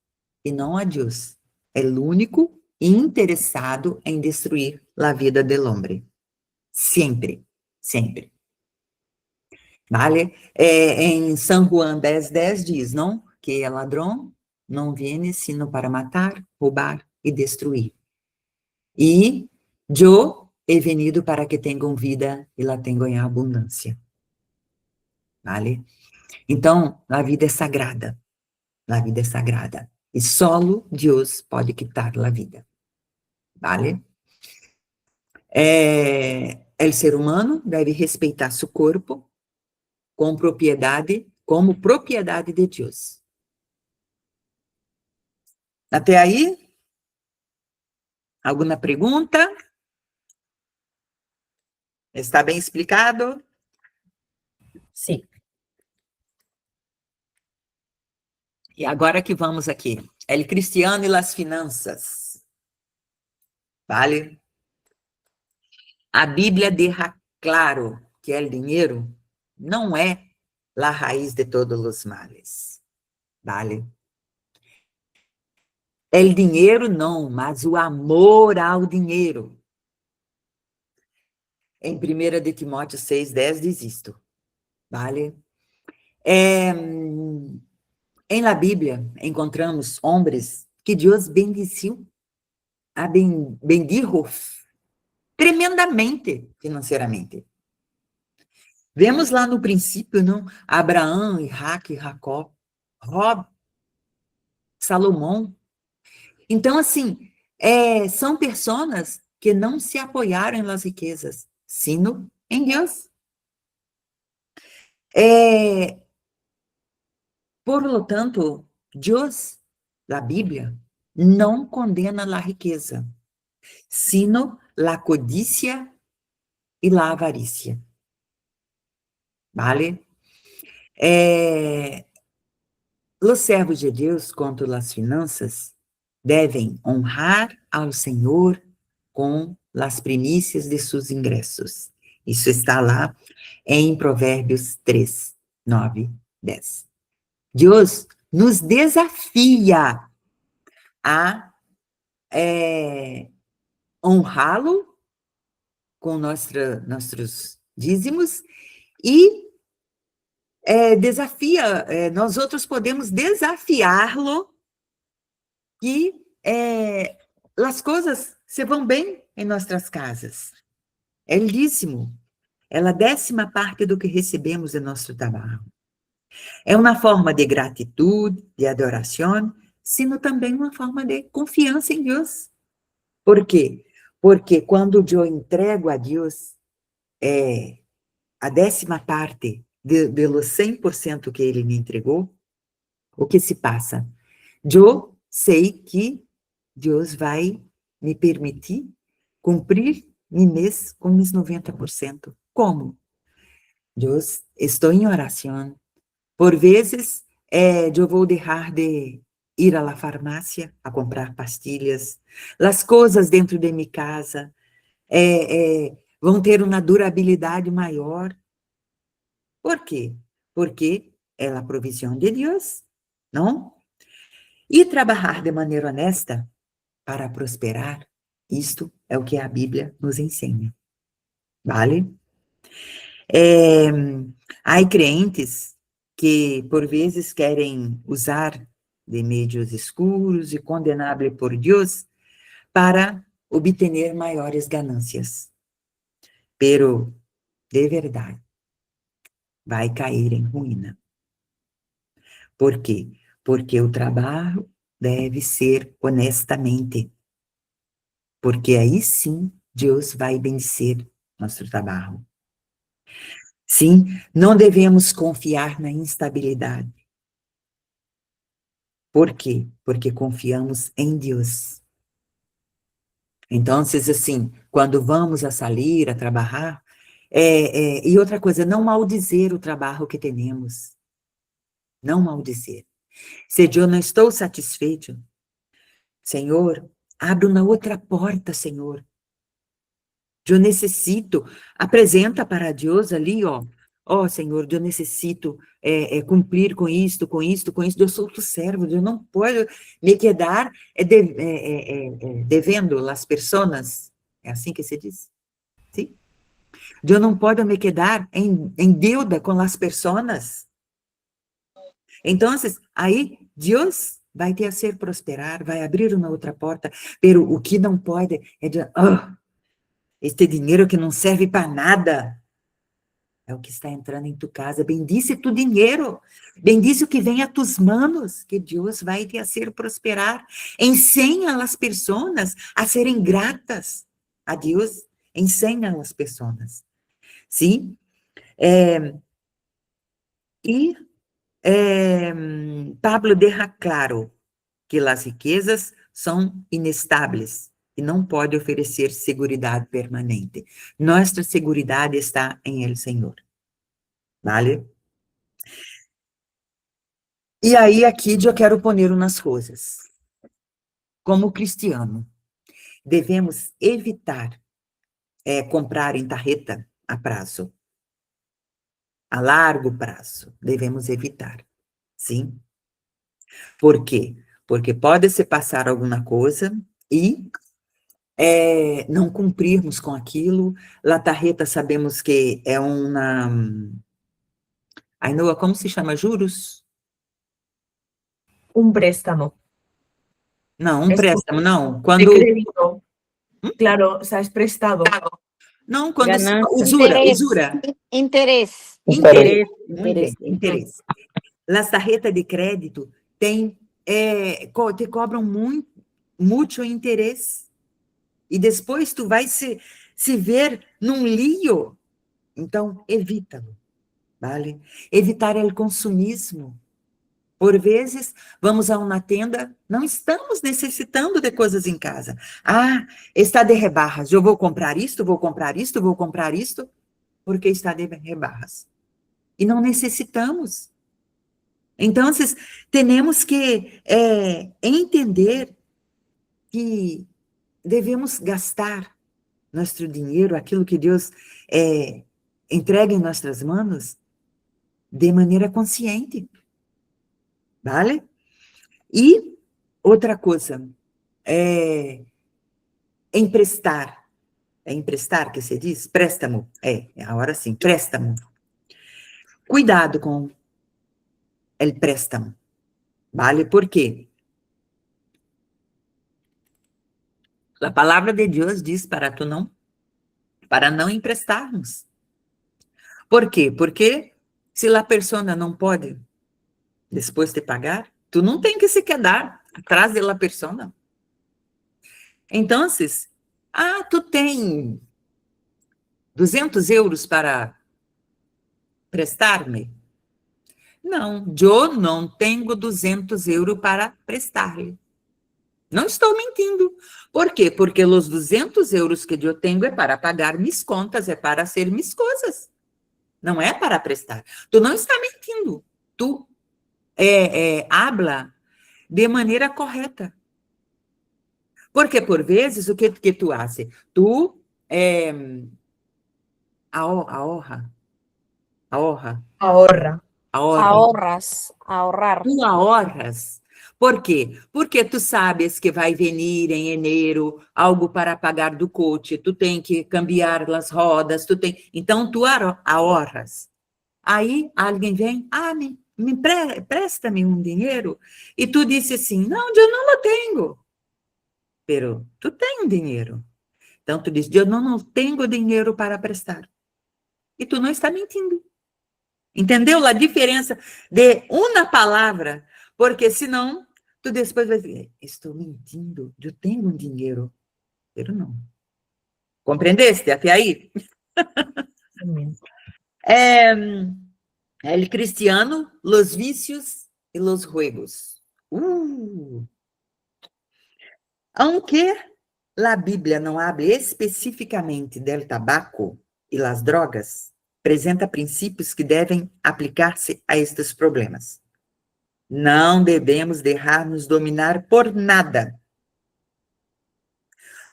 e não a Deus. É o único interessado em destruir a vida do homem. Sempre, sempre. Vale? Em São Juan 10:10 diz, não? Que é ladrão, não viene sino para matar, roubar e destruir. E eu he venido para que tenham vida e la tenham em abundância. Vale? Então, a vida é sagrada. A vida é sagrada. E solo Deus pode quitar a vida. Vale? O ser humano deve respeitar seu corpo como propriedade de Deus. Até aí? Alguma pergunta? Está bem explicado? Sí. E agora que vamos aqui. El cristiano e las finanças. Vale? A Bíblia deixa claro que o dinheiro não é a raiz de todos os males. Vale? O dinheiro não, mas o amor ao dinheiro. Em 1 de Timóteo 6:10 diz isto. Vale? Em la Bíblia encontramos homens que Deus bendiziu, bendijo tremendamente financeiramente. Vemos lá no princípio, não? Abraão, Isaac, Jacó, Rob, Salomão. Então, assim, são pessoas que não se apoiaram nas riquezas, sino em Deus. Por lo tanto, Deus, la Bíblia, não condena a riqueza, sino la codicia e la avarícia. ¿Vale? Los servos de Deus, quanto às finanças, devem honrar ao Senhor com as primícias de seus ingressos. Isso está lá em Provérbios 3, 9, 10. Deus nos desafia a honrá-lo com nossos dízimos e nós outros podemos desafiá-lo que as coisas se vão bem em nossas casas. É o dízimo, é a 10ª parte do que recebemos de nosso trabalho. É uma forma de gratitude, de adoração, sino também uma forma de confiança em Deus. Por quê? Porque quando eu entrego a Deus a 10ª parte de los 100% que Ele me entregou, o que se passa? Eu sei que Deus vai me permitir cumprir meu mês com mis 90%. Como? Deus, estou em oração. Por vezes, eu vou deixar de ir à farmácia a comprar pastilhas. As coisas dentro de minha casa vão ter uma durabilidade maior. Por quê? Porque é a provisão de Deus, não? E trabalhar de maneira honesta para prosperar, isto é o que a Bíblia nos ensina. Vale? Há crentes que, por vezes, querem usar de meios escuros e condenáveis por Deus para obter maiores ganâncias. Pero, de verdade, vai cair em ruína. Por quê? Porque o trabalho deve ser honestamente. Porque aí sim, Deus vai bendizer nosso trabalho. Sim, não devemos confiar na instabilidade. Por quê? Porque confiamos em Deus. Então, assim, quando vamos a sair, a trabalhar, e outra coisa, não maldizer o trabalho que temos. Não maldizer. Se eu não estou satisfeito, Senhor, abre uma outra porta, Senhor. Eu necessito, apresenta para Deus ali, ó, Senhor, eu necessito cumprir com isto, eu sou tu servo, eu não posso me quedar devendo as pessoas, é assim que se diz? Sim? Eu não posso me quedar em deuda com as pessoas. Então, aí, Deus vai te fazer prosperar, vai abrir uma outra porta, pero o que não pode é de, este dinheiro que não serve para nada, é o que está entrando em tu casa. Bendice tu dinheiro, bendice o que vem a tus manos, que Deus vai te fazer prosperar. Ensina as pessoas a serem gratas a Deus, ensina as pessoas, sim? Pablo deixa claro que as riquezas são inestáveis e não pode oferecer seguridade permanente. Nossa seguridade está em El Senhor. Vale? E aí, aqui, eu quero pôr umas coisas. Como cristiano, devemos evitar comprar em tarjeta a prazo. A largo prazo, devemos evitar. Sim? Por quê? Porque pode se passar alguma coisa e não cumprirmos com aquilo. La tarjeta sabemos que é uma... Ainhoa, como se chama? Juros? Préstamo. Não, préstamo, não. De crédito. Claro, o sea, es prestado. Não, quando Ganancia. usura. Interés. Interés. Muy Interés. bien, interés. Las tarjetas de crédito te cobram muito interesse. E depois tu vai se ver num lío. Então, evita-lo, vale? Evitar o consumismo. Por vezes, vamos a uma tenda, não estamos necessitando de coisas em casa. Ah, está de rebarras, eu vou comprar isto, vou comprar isto, vou comprar isto, porque está de rebarras. E não necessitamos. Então, temos que entender que devemos gastar nosso dinheiro, aquilo que Deus entrega em nossas mãos, de maneira consciente. Vale? E outra coisa, emprestar. É emprestar que se diz? Préstamo. Agora sim, préstamo. Cuidado com o préstamo. Vale? Por quê? A palavra de Deus diz para não emprestarmos. Por quê? Porque se a pessoa não pode, depois de pagar, tu não tem que se quedar atrás da pessoa. Então, tu tem 200 euros para prestar-me? Não, eu não tenho 200 euros para prestar-lhe. Não estou mentindo. Por quê? Porque os 200 euros que eu tenho é para pagar minhas contas, é para hacer minhas coisas. Não é para prestar. Tu não está mentindo. Tu habla de maneira correta. Porque, por vezes, o que tu hace? Tu ahorra. Ahorrar. Tu ahorras. Por quê? Porque tu sabes que vai vir em janeiro algo para pagar do coche, tu tem que cambiar as rodas, então tu ahorras. Aí alguém vem, presta-me um dinheiro, e tu disse assim, não, eu não tenho. Pero tu tem um dinheiro. Então tu diz, eu não tenho dinheiro para prestar. E tu não está mentindo. Entendeu a diferença de uma palavra? Porque senão, tu depois vai dizer, estou mentindo, eu tenho um dinheiro. Pero não. Compreendeste até aí? El cristiano, los vicios y los juegos. Aunque a Bíblia não habla especificamente del tabaco e las drogas, apresenta princípios que devem aplicar-se a estes problemas. Não devemos deixar-nos dominar por nada.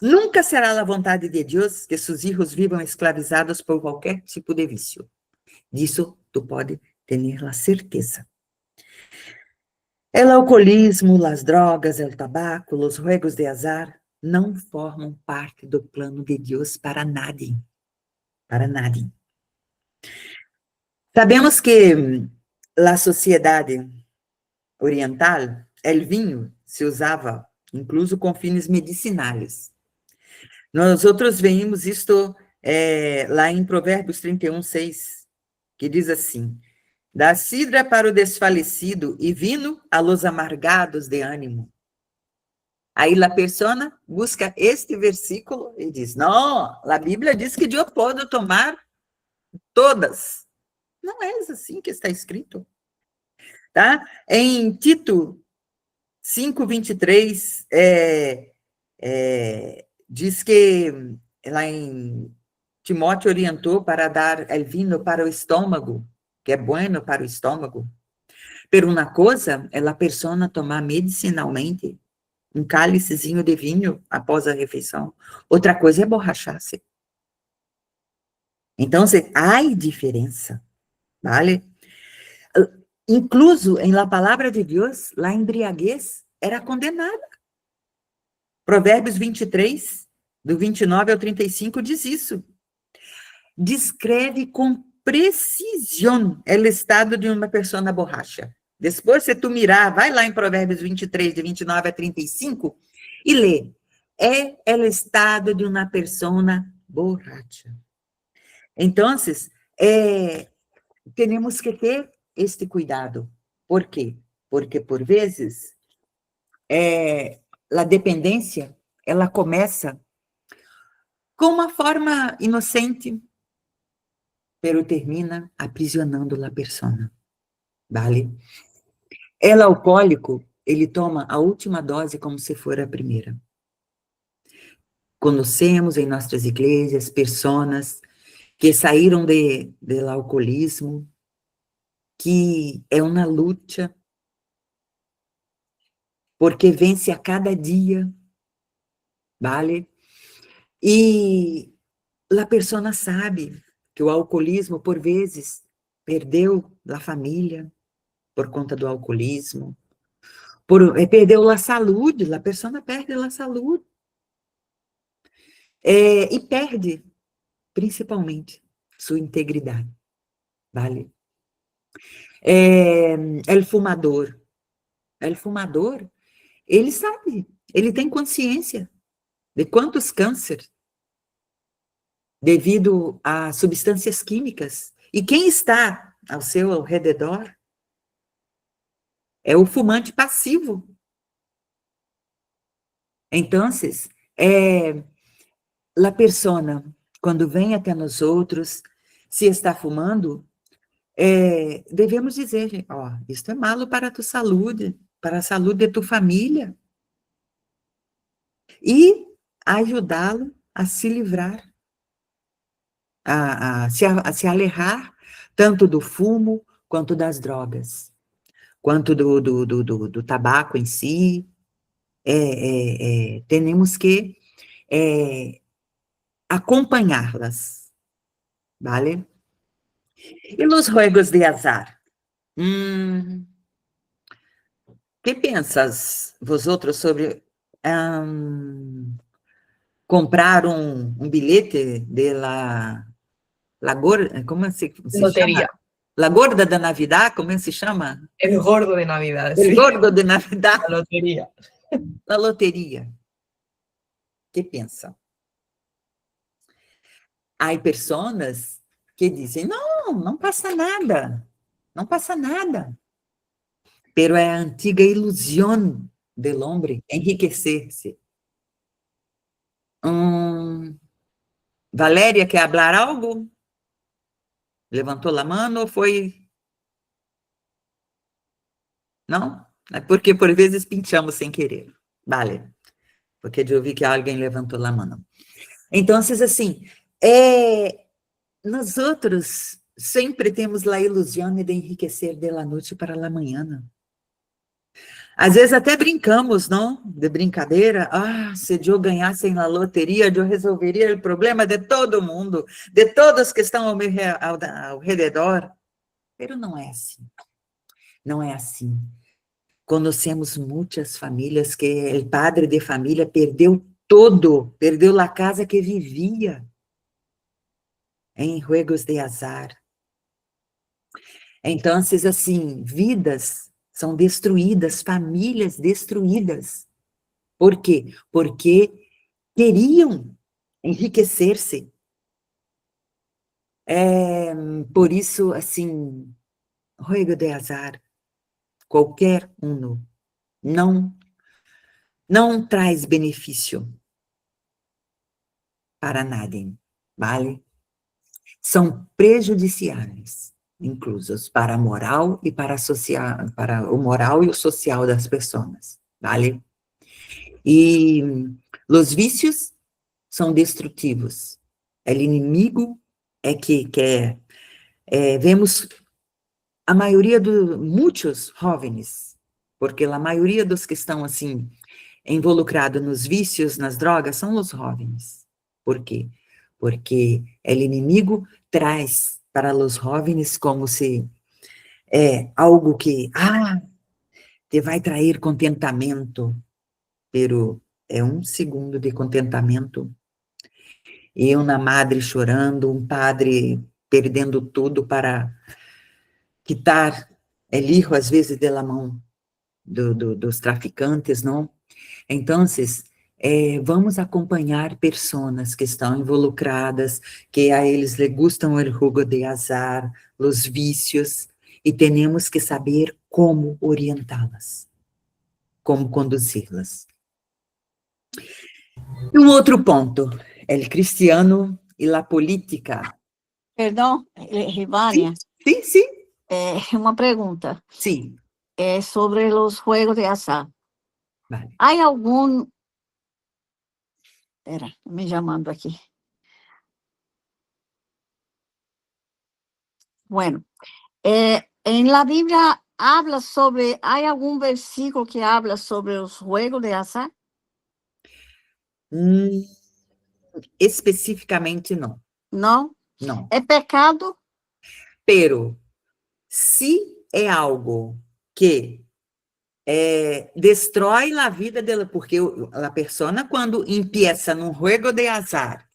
Nunca será a vontade de Deus que seus filhos vivam escravizados por qualquer tipo de vício. Disso tu pode ter a certeza. O alcoolismo, as drogas, o tabaco, os juegos de azar não formam parte do plano de Deus para nadie. Para nadie. Sabemos que a sociedade oriental, o vinho se usava incluso com fins medicinais. Nós outros vemos isto lá em Provérbios 31:6, que diz assim, dá cidra para o desfalecido e vinho a los amargados de ânimo. Aí a pessoa busca este versículo e diz, não, a Bíblia diz que eu posso tomar todas. Não é assim que está escrito. Tá? Em Tito 5:23, diz que lá em Timóteo orientou para dar o vinho para o estômago, que é bueno para o estômago. Pero uma coisa é a pessoa tomar medicinalmente um cálicezinho de vinho após a refeição. Outra coisa é borrachar-se. Então, há diferença, vale? Incluso em la palavra de Deus, a embriaguez era condenada. Provérbios 23, do 29 ao 35, diz isso. Descreve com precisão o estado de uma pessoa borracha. Depois, se tu mirar, vai lá em Provérbios 23, de 29 a 35, e lê. É o estado de uma pessoa borracha. Então, temos que ter este cuidado. Por quê? Porque, por vezes, a dependência, ela começa com uma forma inocente, pero termina aprisionando a persona, vale? El alcoólico, ele toma a última dose como se for a primeira. Conhecemos em nossas igrejas pessoas que saíram do alcoolismo, que é uma luta, porque vence a cada dia, vale? E a pessoa sabe que o alcoolismo, por vezes, perdeu a família por conta do alcoolismo, perdeu a saúde, a pessoa perde a saúde, e perde, principalmente, sua integridade, vale? El fumador, ele sabe, ele tem consciência de quantos cânceres devido a substâncias químicas. E quem está ao seu redor é o fumante passivo. Então, a pessoa, quando vem até nós outros, se está fumando, devemos dizer, ó, isto é malo para a tua saúde, para a saúde de tua família. E ajudá-lo a se livrar, a se alejar tanto do fumo, quanto das drogas, quanto do tabaco em si. Temos que acompanhá-las, vale? E os juegos de azar? Que pensas, vosotros, sobre comprar um bilhete de la gorda, como se Lotería. chama? La gorda da Navidad, como se chama? El gordo de Navidad. El Sí. gordo de Navidad. La lotería. La loteria. Que pensa? Há pessoas que dizem, não passa nada, não passa nada. Pero é a antiga ilusão del hombre enriquecer-se. Valéria, quer falar algo? Levantou a mão ou foi? Não? É porque, por vezes, pinchamos sem querer. Vale. Porque eu ouvi que alguém levantou a mão. Então, assim, nós outros sempre temos a ilusão de enriquecer de la noite para la manhã. Às vezes até brincamos, não? De brincadeira. Se eu ganhasse na loteria, eu resolveria o problema de todo mundo, de todos que estão ao redor. Mas não é assim. Não é assim. Conhecemos muitas famílias que o padre de família perdeu todo, perdeu a casa que vivia em juegos de azar. Então, assim, vidas são destruídas, famílias destruídas. Por quê? Porque queriam enriquecer-se. Por isso, assim, juego de azar, qualquer um, não traz benefício para nadie, vale? São prejudiciais, inclusos para a moral e para o moral e o social das pessoas, vale? E os vícios são destrutivos. O inimigo é que quer... vemos a maioria muitos jovens, porque a maioria dos que estão, assim, involucrados nos vícios, nas drogas, são os jovens. Por quê? Porque o inimigo traz para os jovens como se algo que te vai trazer contentamento, pero é um segundo de contentamento, e uma madre chorando, um padre perdendo tudo para quitar o hijo, às vezes, da mão dos traficantes, não? Então, vamos acompanhar pessoas que estão involucradas, que a eles les gustam o jugo de azar, os vícios, e temos que saber como orientá-las, como conduzi-las. Um outro ponto, o cristiano e a política. Perdão, Rivânia, Sim, sim, uma pergunta. sim. É sobre os jogos de azar. Vale. Há algum... Espera, me chamando aqui. Bueno, em la Bíblia habla sobre... Há algum versículo que habla sobre os jogos de azar? Especificamente, não. Não? Não. É pecado? Pero, se é algo que destrói a vida dela, porque a pessoa, quando empieza num juego de azar,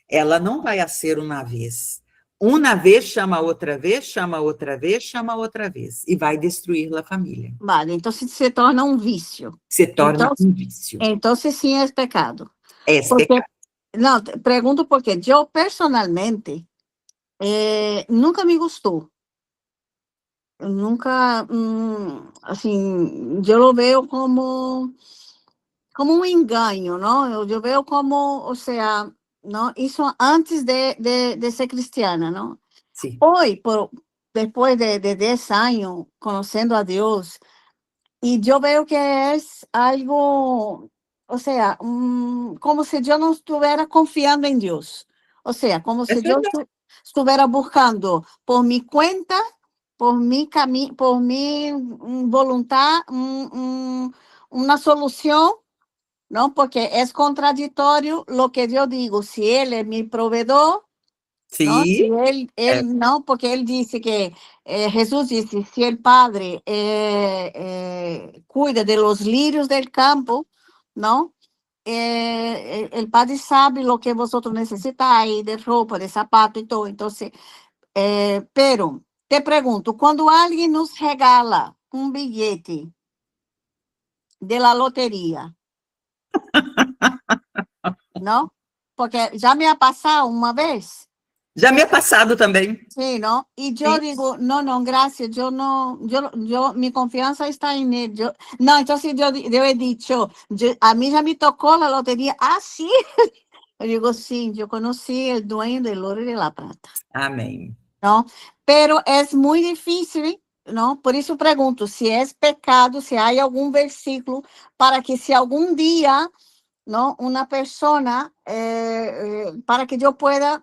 ela não vai ser uma vez. Uma vez chama outra vez, chama outra vez, chama outra vez, e vai destruir a família. Vale, então se torna um vício. Se torna Então, um vício. Então, sim, é pecado. É pecado. Não, pergunto porque eu, personalmente, nunca me gostou. Nunca, assim, eu lo veo como um engano, não? Eu vejo como, ou seja, não? Isso antes de ser cristiana, não? Sim. Hoje, depois de 10 anos, conhecendo a Deus, e eu vejo que é algo, ou seja, como se eu não estivesse confiando em Deus. Ou seja, como se eu estivesse buscando por minha conta, por mi caminho, por mi vontade, uma solução, não? Porque é contraditório o que eu digo. Se ele é meu provedor, não? Se ele não, porque ele disse que Jesus disse: se o Padre cuida de los lírios del campo, não? O Padre sabe o que vosotros necessitáis de roupa, de sapato e todo. Então, pero te pergunto, quando alguém nos regala um bilhete de la loteria, não? Porque já me ha passado uma vez. Já me é passado também. Sim, não? E eu digo, não, graças, minha confiança está em ele. Não, então, se eu he dicho, a mim já me tocou a loteria. Ah, sim? Eu digo, sim, eu conheci o dueño del oro e de la plata. Amém. Não? Pero é muito difícil, não? Por isso pergunto, se é pecado, se há algum versículo para que se algum dia, não, uma pessoa, para que eu pueda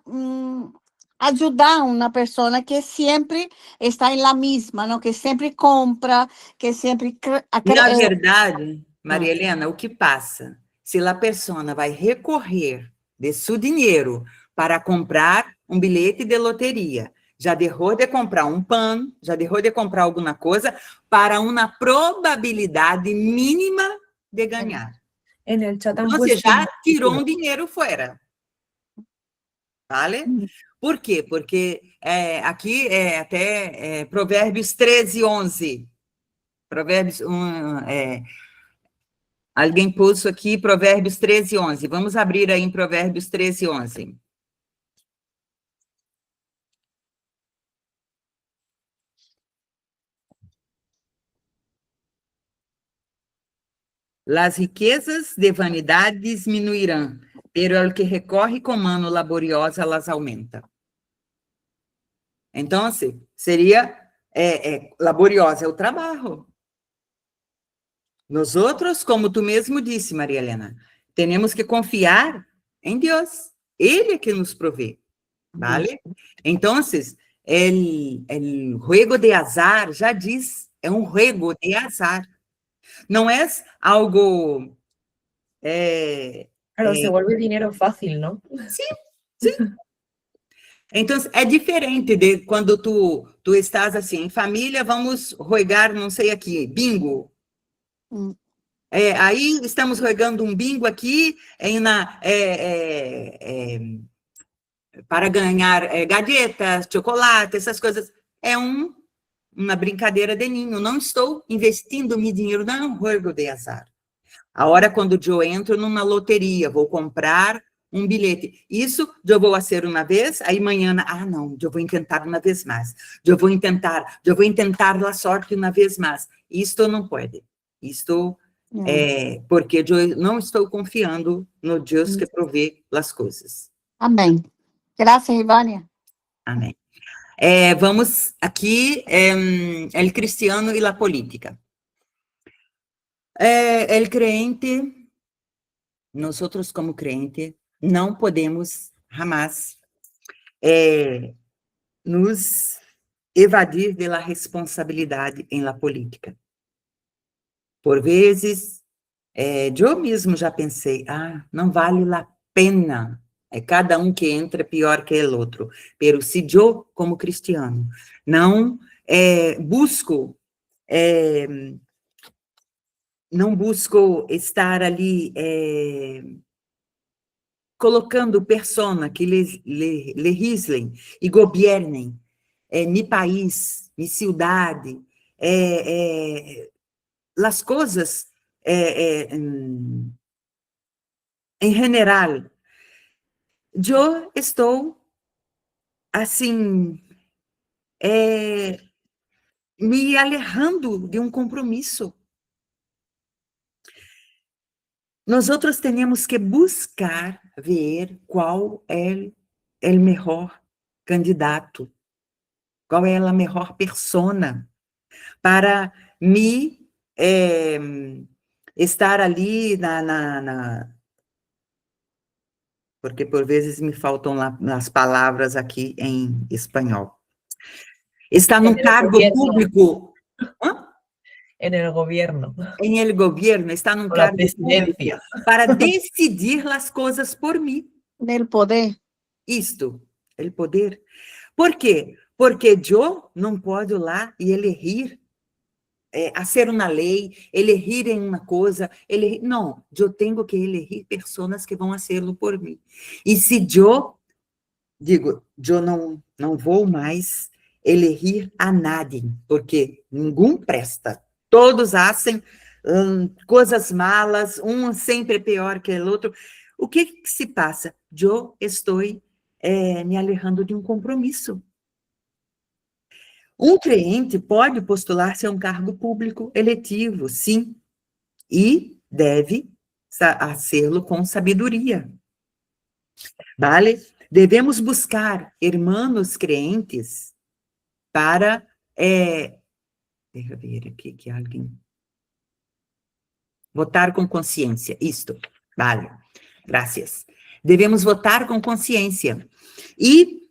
ajudar uma pessoa que sempre está em la mesma, não? Que sempre compra, que sempre... Na verdade, Maria Helena, o que passa? Se a pessoa vai recorrer de seu dinheiro para comprar um bilhete de loteria, já deixou de comprar um pão, já deixou de comprar alguma coisa para uma probabilidade mínima de ganhar. En el chat han Você puesto já tirou um dinheiro fora. Vale? Por quê? Porque aqui até Provérbios 13:11. Provérbios alguém pôs aqui Provérbios 13:11. Vamos abrir aí em Provérbios 13:11. Las riquezas de vanidade disminuirão, pero el que recorre com mano laboriosa las aumenta. Então, seria laboriosa é o trabalho. Nós outros, como tu mesmo disse, Maria Helena, temos que confiar em Deus. Ele é que nos provê, vale? Então, o juego de azar já diz, é um juego de azar. Não é algo... Claro, se vuelve dinero fácil, ¿no? Sim. Então, é diferente de quando tu estás assim, em família, vamos jogar, não sei aqui, bingo. Aí estamos jogando um bingo aqui para ganhar galletas, chocolate, essas coisas. É uma brincadeira de ninho. Não estou investindo meu dinheiro, não é um jogo de azar. A hora quando eu entro numa loteria, vou comprar um bilhete. Isso eu vou fazer uma vez, aí amanhã, não, eu vou tentar uma vez mais. Eu vou tentar a sorte uma vez mais. Isto não pode. Isto porque eu não estou confiando no Deus que provê as coisas. Amém. Graças, Ivânia. Amém. Vamos aqui, el cristiano e la política. El creyente, nosotros como creyente, não podemos jamais nos evadir de la responsabilidade em la política. Por vezes, eu mesmo já pensei, não vale a pena, cada um que entra pior que o outro, pero se eu, como cristiano, não busco estar ali colocando pessoas que legislem e governem mi país, mi cidade, as coisas em geral. Eu estou, assim, me alejando de um compromisso. Nós outros temos que buscar ver qual é o melhor candidato, qual é a melhor persona para me estar ali porque por vezes me faltam as palavras aqui em espanhol. Está num cargo público. En el gobierno. Em el gobierno, está num cargo público para decidir as coisas por mim. Del poder. Isto, o poder. Por quê? Porque eu não posso lá e elegir, fazer uma lei, elegir em uma coisa, não, eu tenho que elegir pessoas que vão fazê-lo por mim. E se eu digo, eu não vou mais elegir a nadie, porque ninguém presta. Todos fazem coisas malas, um sempre pior que o outro. O que se passa? Eu estou me alejando de um compromisso. Um crente pode postular-se a um cargo público eletivo, sim, e deve fazê-lo com sabedoria. Vale? Devemos buscar irmãos crentes para... deixa eu ver aqui que alguém... Votar com consciência. Isto. Vale. Graças. Devemos votar com consciência. E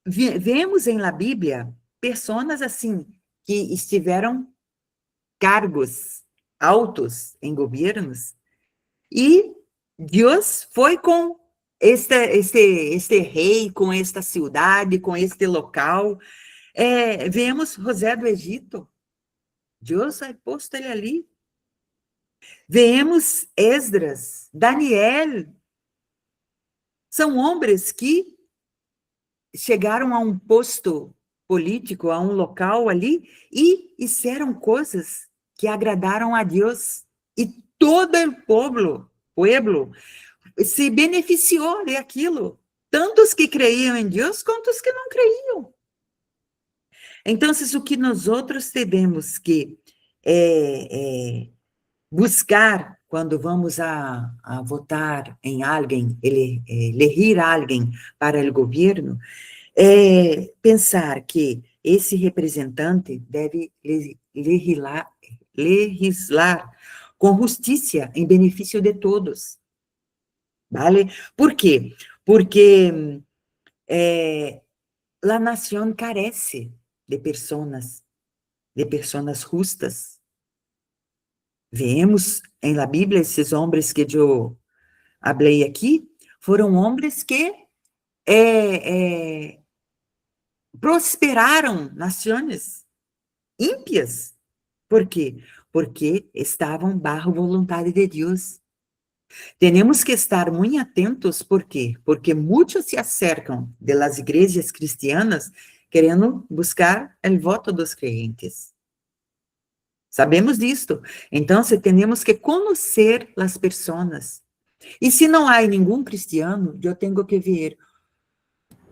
vemos em la Bíblia pessoas assim, que estiveram cargos altos em governos, e Deus foi com este rei, com esta cidade, com este local. Vemos José do Egito, Deus ha posto ele ali. Vemos Esdras, Daniel, são homens que chegaram a um posto político, a um local ali, e fizeram coisas que agradaram a Deus. E todo o povo se beneficiou daquilo. Tantos que creiam em Deus, quanto os que não creiam. Então, o que nós outros temos que buscar quando vamos a votar em alguém, elegir alguém para o governo, pensar que esse representante deve legislar com justiça em benefício de todos. Vale? Por quê? Porque a nação carece de pessoas justas. Vemos em la Bíblia esses homens que eu falei aqui, foram homens que prosperaram nações ímpias. Por quê? Porque estavam bajo vontade de Deus. Temos que estar muito atentos, por quê? Porque muitos se acercam das igrejas cristianas querendo buscar o voto dos crentes. Sabemos disto. Então, temos que conhecer as pessoas. E se não há nenhum cristiano, eu tenho que ver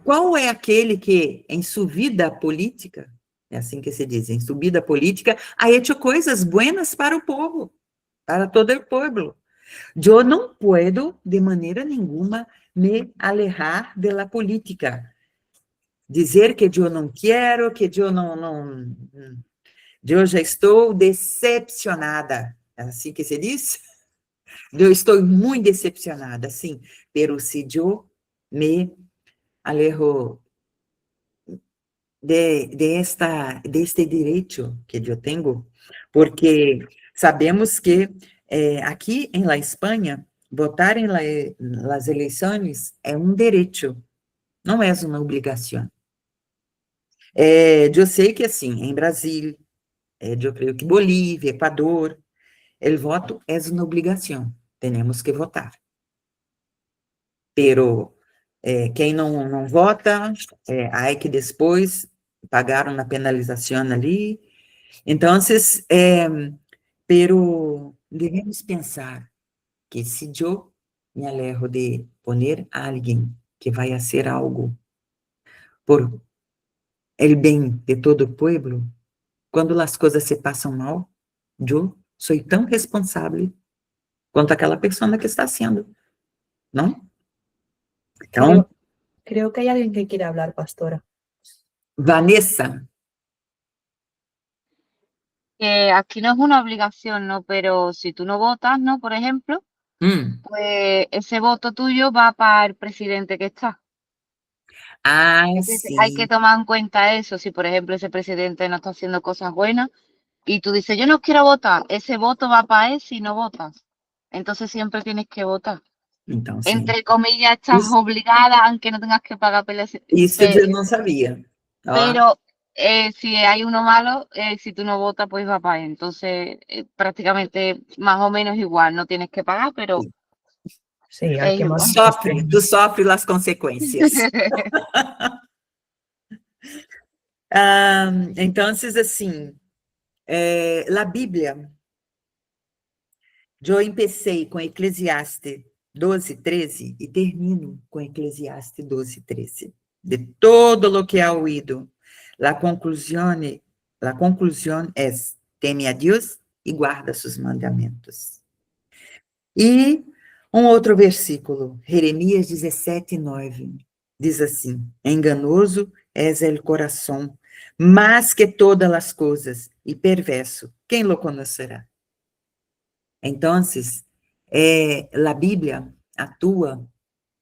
qual é aquele que, em sua vida política, é assim que se diz, em sua vida política, ha hecho coisas buenas para o povo, para todo o povo. Eu não puedo, de maneira nenhuma, me alejar da política. Dizer que eu não quero, que eu não... Eu já estou decepcionada. É assim que se diz? Eu estou muito decepcionada, sim. Pero se eu me alejo de este direito que eu tenho, porque sabemos que aqui em la Espanha, votar em las eleições é um direito, não é uma obrigação. Eu sei que, assim, em Brasil, eu creio que Bolívia, Equador, o voto é uma obrigação, temos que votar. Pero quem não vota, há que depois pagar uma penalização ali. Então, pero devemos pensar que se eu me alejo de poner a alguém que vai fazer algo por el bem de todo o povo, quando as coisas se passam mal, eu sou tão responsável quanto aquela pessoa que está haciendo, não? Então, Creo que hay alguien que quiere hablar, pastora. Vanessa, Que aquí no es una obligación, ¿no? Pero si tú no votas, ¿no? Por ejemplo, pues ese voto tuyo va para el presidente que está. Entonces, hay que sim, tomar en cuenta eso. Si, por ejemplo, ese presidente no está haciendo cosas buenas y tú dices, yo no quiero votar, esse voto va para él si no votas. Entonces, siempre tienes que votar. então sim. Entre comillas, estás Isso, obligada, aunque no tengas que pagar isso eu não sabia. Ó, pero si hay uno malo, si tú no votas, pues va para él. Entonces, prácticamente más o menos igual. No tienes que pagar, pero Sí, al es que más igual. nos tu sofre as consequências. Então, assim, a Bíblia, eu empecei com Eclesiastes 12:13 e termino com Eclesiastes 12:13. De todo lo que ha oído, la conclusión es, teme a Deus e guarda seus mandamentos. E outro versículo, Jeremias 17:9, diz assim, enganoso es el coração, mais que todas as coisas, e perverso, quem lo conocerá? Então, a Bíblia atua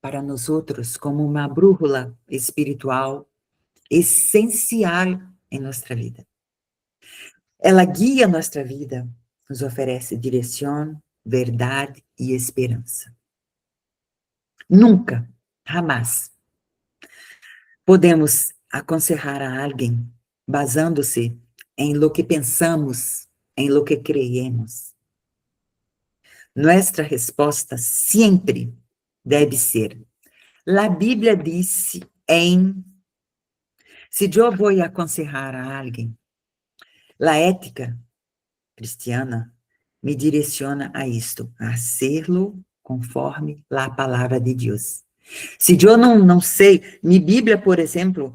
para nós outros como uma brújula espiritual essencial em nossa vida. Ela guia nossa vida, nos oferece direção, verdade e esperança. Nunca, jamais, podemos aconselhar a alguém basando-se em lo que pensamos, em lo que creemos. Nossa resposta sempre deve ser: a Bíblia disse em. Se eu vou aconselhar a alguém, a ética cristiana me direciona a isto, a hacerlo conforme a palavra de Deus. Se eu não sei, minha Bíblia, por exemplo,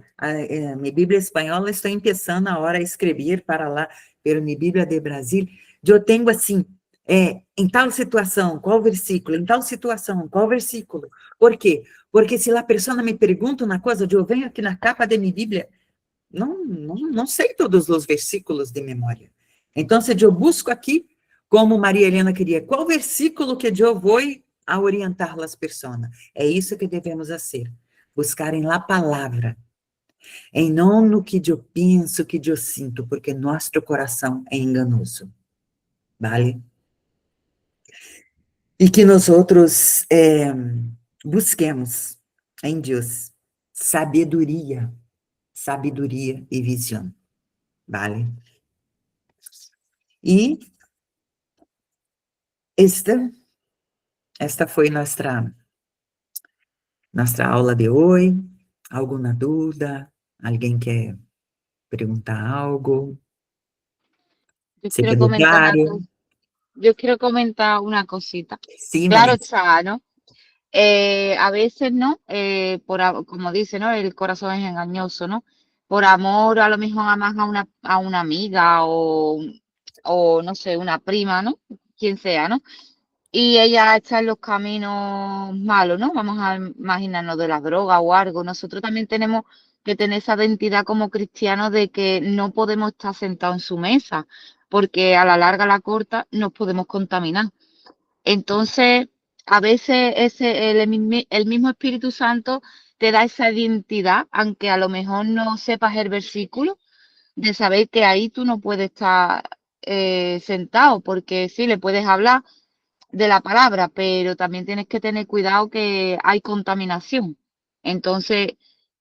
minha Bíblia espanhola, estou começando agora a escrever para lá, pero minha Bíblia de Brasil, eu tenho assim, em tal situação, qual versículo? Em tal situação, qual versículo? Por quê? Porque se a pessoa me pergunta uma coisa, eu venho aqui na capa de minha Bíblia, não sei todos os versículos de memória. Então, se eu busco aqui, como Maria Helena queria, qual versículo que eu vou a orientar as pessoas? É isso que devemos fazer, buscar em la palavra, em não no que eu penso, que eu sinto, porque nosso coração é enganoso, vale? E que nós outros busquemos em Deus sabedoria e visão, vale? E esta foi nossa aula de hoje. Alguma dúvida? Alguém quer perguntar algo? Yo Se quiero quedó comentar una claro. cosa. Yo quiero comentar una cosita. Sí, Claro Vanessa. está, ¿no? A veces, ¿no? Como dice, ¿no? El corazón es engañoso, ¿no? Por amor, a lo mejor amas a una amiga o, no sé, una prima, ¿no? Quien sea, ¿no? Y ella está en los caminos malos, ¿no? Vamos a imaginarnos de la droga o algo. Nosotros también tenemos que tener esa identidad como cristianos de que no podemos estar sentados en su mesa, porque a la larga, a la corta, nos podemos contaminar. Entonces, a veces el mismo Espíritu Santo te da esa identidad, aunque a lo mejor no sepas el versículo, de saber que ahí tú no puedes estar sentado, porque sí, le puedes hablar de la palabra, pero también tienes que tener cuidado que hay contaminación. Entonces,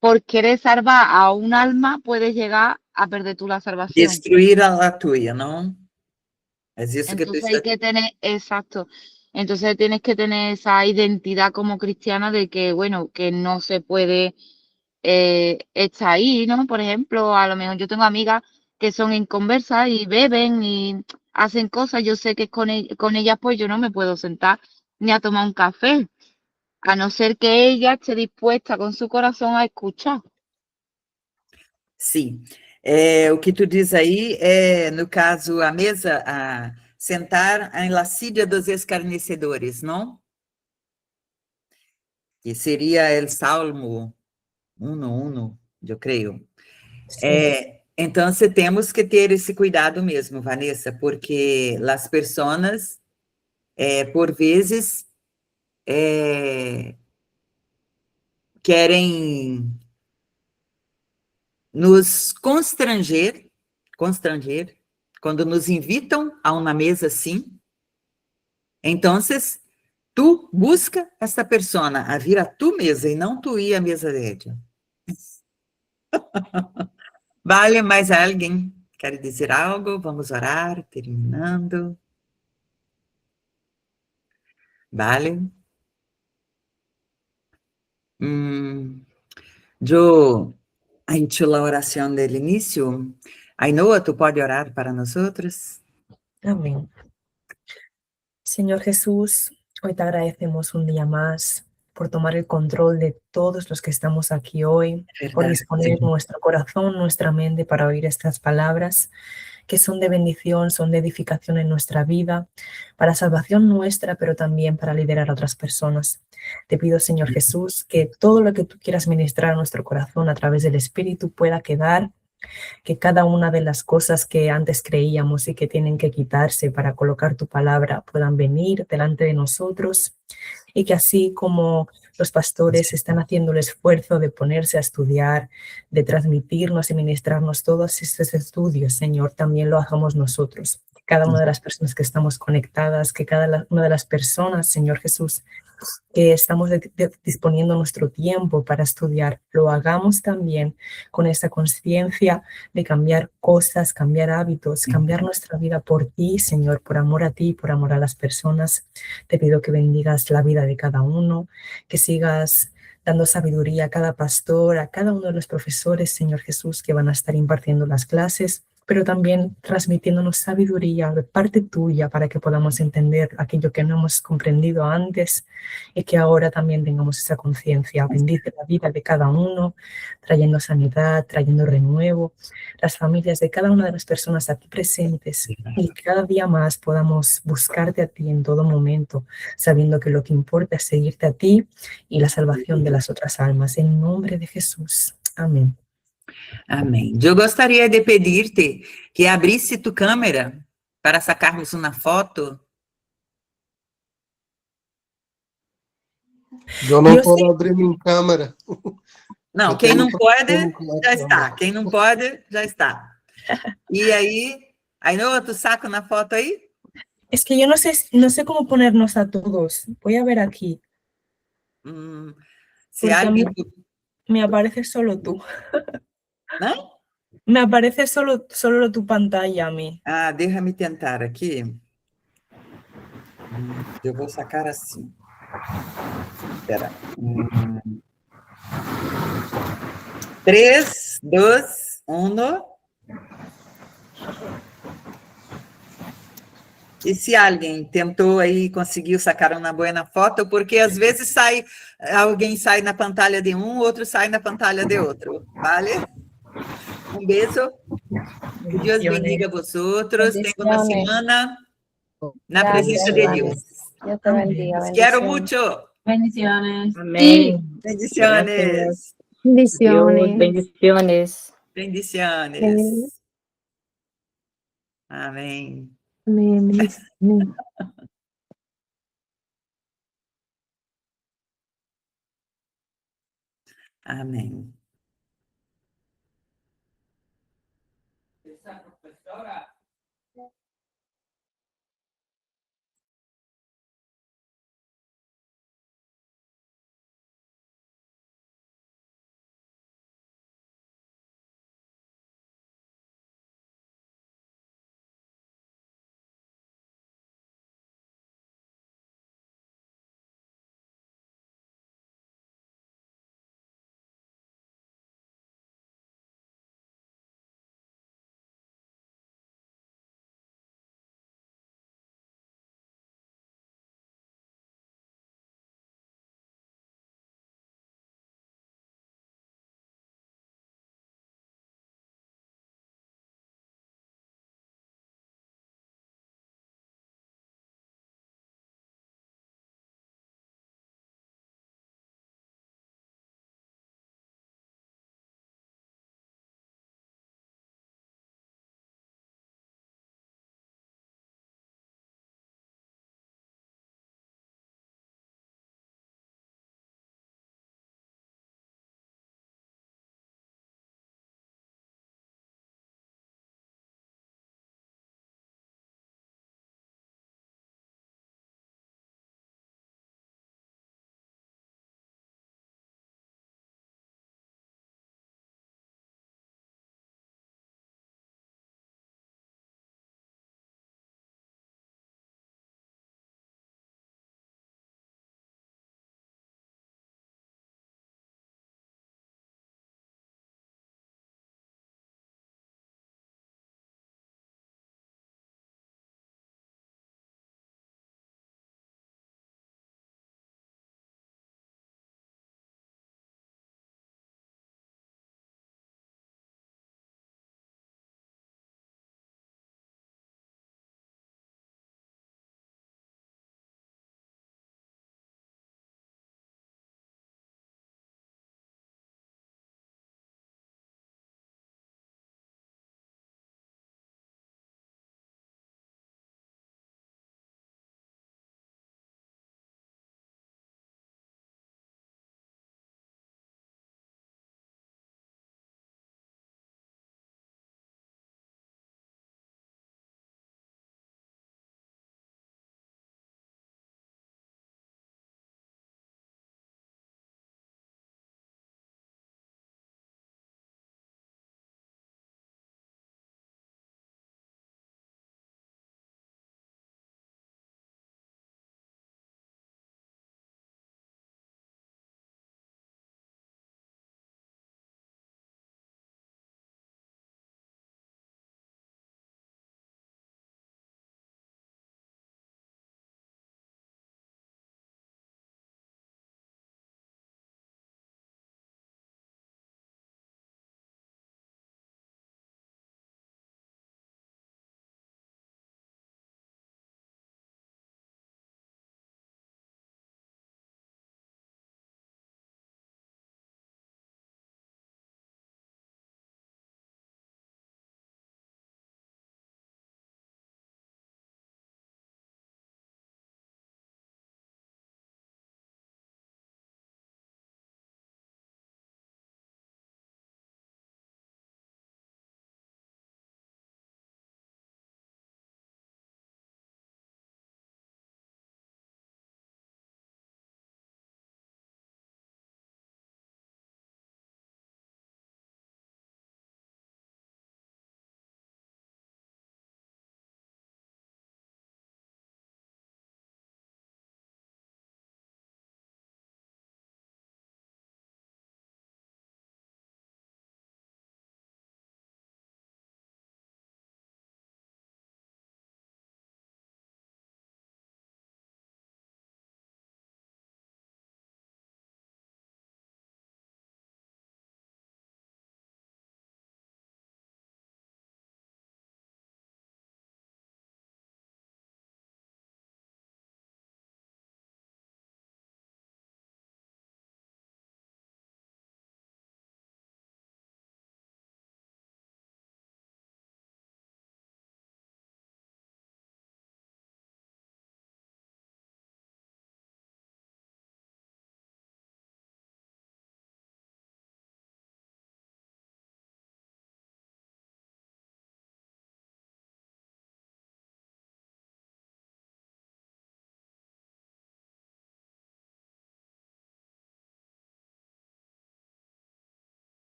por querer salvar a un alma, puedes llegar a perder tú la salvación. Destruir a la tuya, ¿no? Es eso que tú Entonces hay estás... que tener, exacto. Entonces tienes que tener esa identidad como cristiana de que, bueno, que no se puede estar ahí, ¿no? Por ejemplo, a lo mejor yo tengo amigas que son inconversas y beben y hacen cosas. Yo sé que con ellas pues yo no me puedo sentar ni a tomar un café, a no ser que ella esté dispuesta con su corazón a escuchar. Sim. O que tu diz aí é, no caso, a mesa, sentar em lascívia dos escarnecedores, não? Que seria o Salmo 1:1, eu creio. Sí. Então, temos que ter esse cuidado mesmo, Vanessa, porque as pessoas, por vezes, querem nos constranger, quando nos invitam a uma mesa assim. Então, tu busca essa persona a vir a tu mesa e não tu ir à mesa dele. Vale, mais alguém quer dizer algo? Vamos orar, terminando. Vale. Eu he hecho la oración del inicio. Ainhoa, ¿tú puedes orar para nosotros? Amén. Señor Jesús, hoy te agradecemos un día más por tomar el control de todos los que estamos aquí hoy, por Verdade. disponer nuestro corazón, nuestra mente para oír estas palabras que son de bendición, son de edificación en nuestra vida, para salvación nuestra, pero también para liderar a otras personas. Te pido, Señor Jesús, que todo lo que tú quieras ministrar a nuestro corazón a través del Espíritu pueda quedar, que cada una de las cosas que antes creíamos y que tienen que quitarse para colocar tu palabra puedan venir delante de nosotros, y que así como los pastores están haciendo el esfuerzo de ponerse a estudiar, de transmitirnos y ministrarnos todos estos estudios, Señor, también lo hagamos nosotros. Cada una de las personas que estamos conectadas, que cada una de las personas, Señor Jesús, que estamos disponiendo nuestro tiempo para estudiar, lo hagamos también con esa conciencia de cambiar cosas, cambiar hábitos, cambiar nuestra vida por ti, Señor, por amor a ti, por amor a las personas. Te pido que bendigas la vida de cada uno, que sigas dando sabiduría a cada pastor, a cada uno de los profesores, Señor Jesús, que van a estar impartiendo las clases, pero también transmitiéndonos sabiduría de parte tuya para que podamos entender aquello que no hemos comprendido antes y que ahora también tengamos esa conciencia. Bendice la vida de cada uno, trayendo sanidad, trayendo renuevo, las familias de cada una de las personas aquí presentes, y cada día más podamos buscarte a ti en todo momento, sabiendo que lo que importa es seguirte a ti y la salvación de las otras almas. En nombre de Jesús. Amén. Amém. Eu gostaria de pedir-te que abrisse tu câmera para sacarmos uma foto. Yo no Yo puedo sí. abrir mi cámara. Não, Eu quem tenho não pode, problema já com a está. câmera. Quem não pode, já está. E aí, Ainhoa, tu saca na foto aí? Es que yo no sé cómo ponernos a todos. Voy a ver aquí, Se porque a mí alguém... me aparece solo tú. Não? Me aparece solo tu pantalla a mí. Ah, deixa-me tentar aqui. Eu vou sacar assim. Espera. 3, 2, 1. E se alguém tentou aí, conseguiu sacar uma boa foto, porque às vezes alguém sai na pantalla de um, outro sai na pantalla de outro, ¿vale? Um beijo. Que Deus bendiga a vosotros. Tenha uma Bendiciones. semana na Gracias, presença de Ivane. Deus. Dios te Amén. bendiga. Os quero Bendiciones. muito. Bendiciones. Amén. Bendiciones. Dios, Bendiciones. bendiciones. Bendiciones. Amém. Amén. Bendiciones. Amém. Essa professora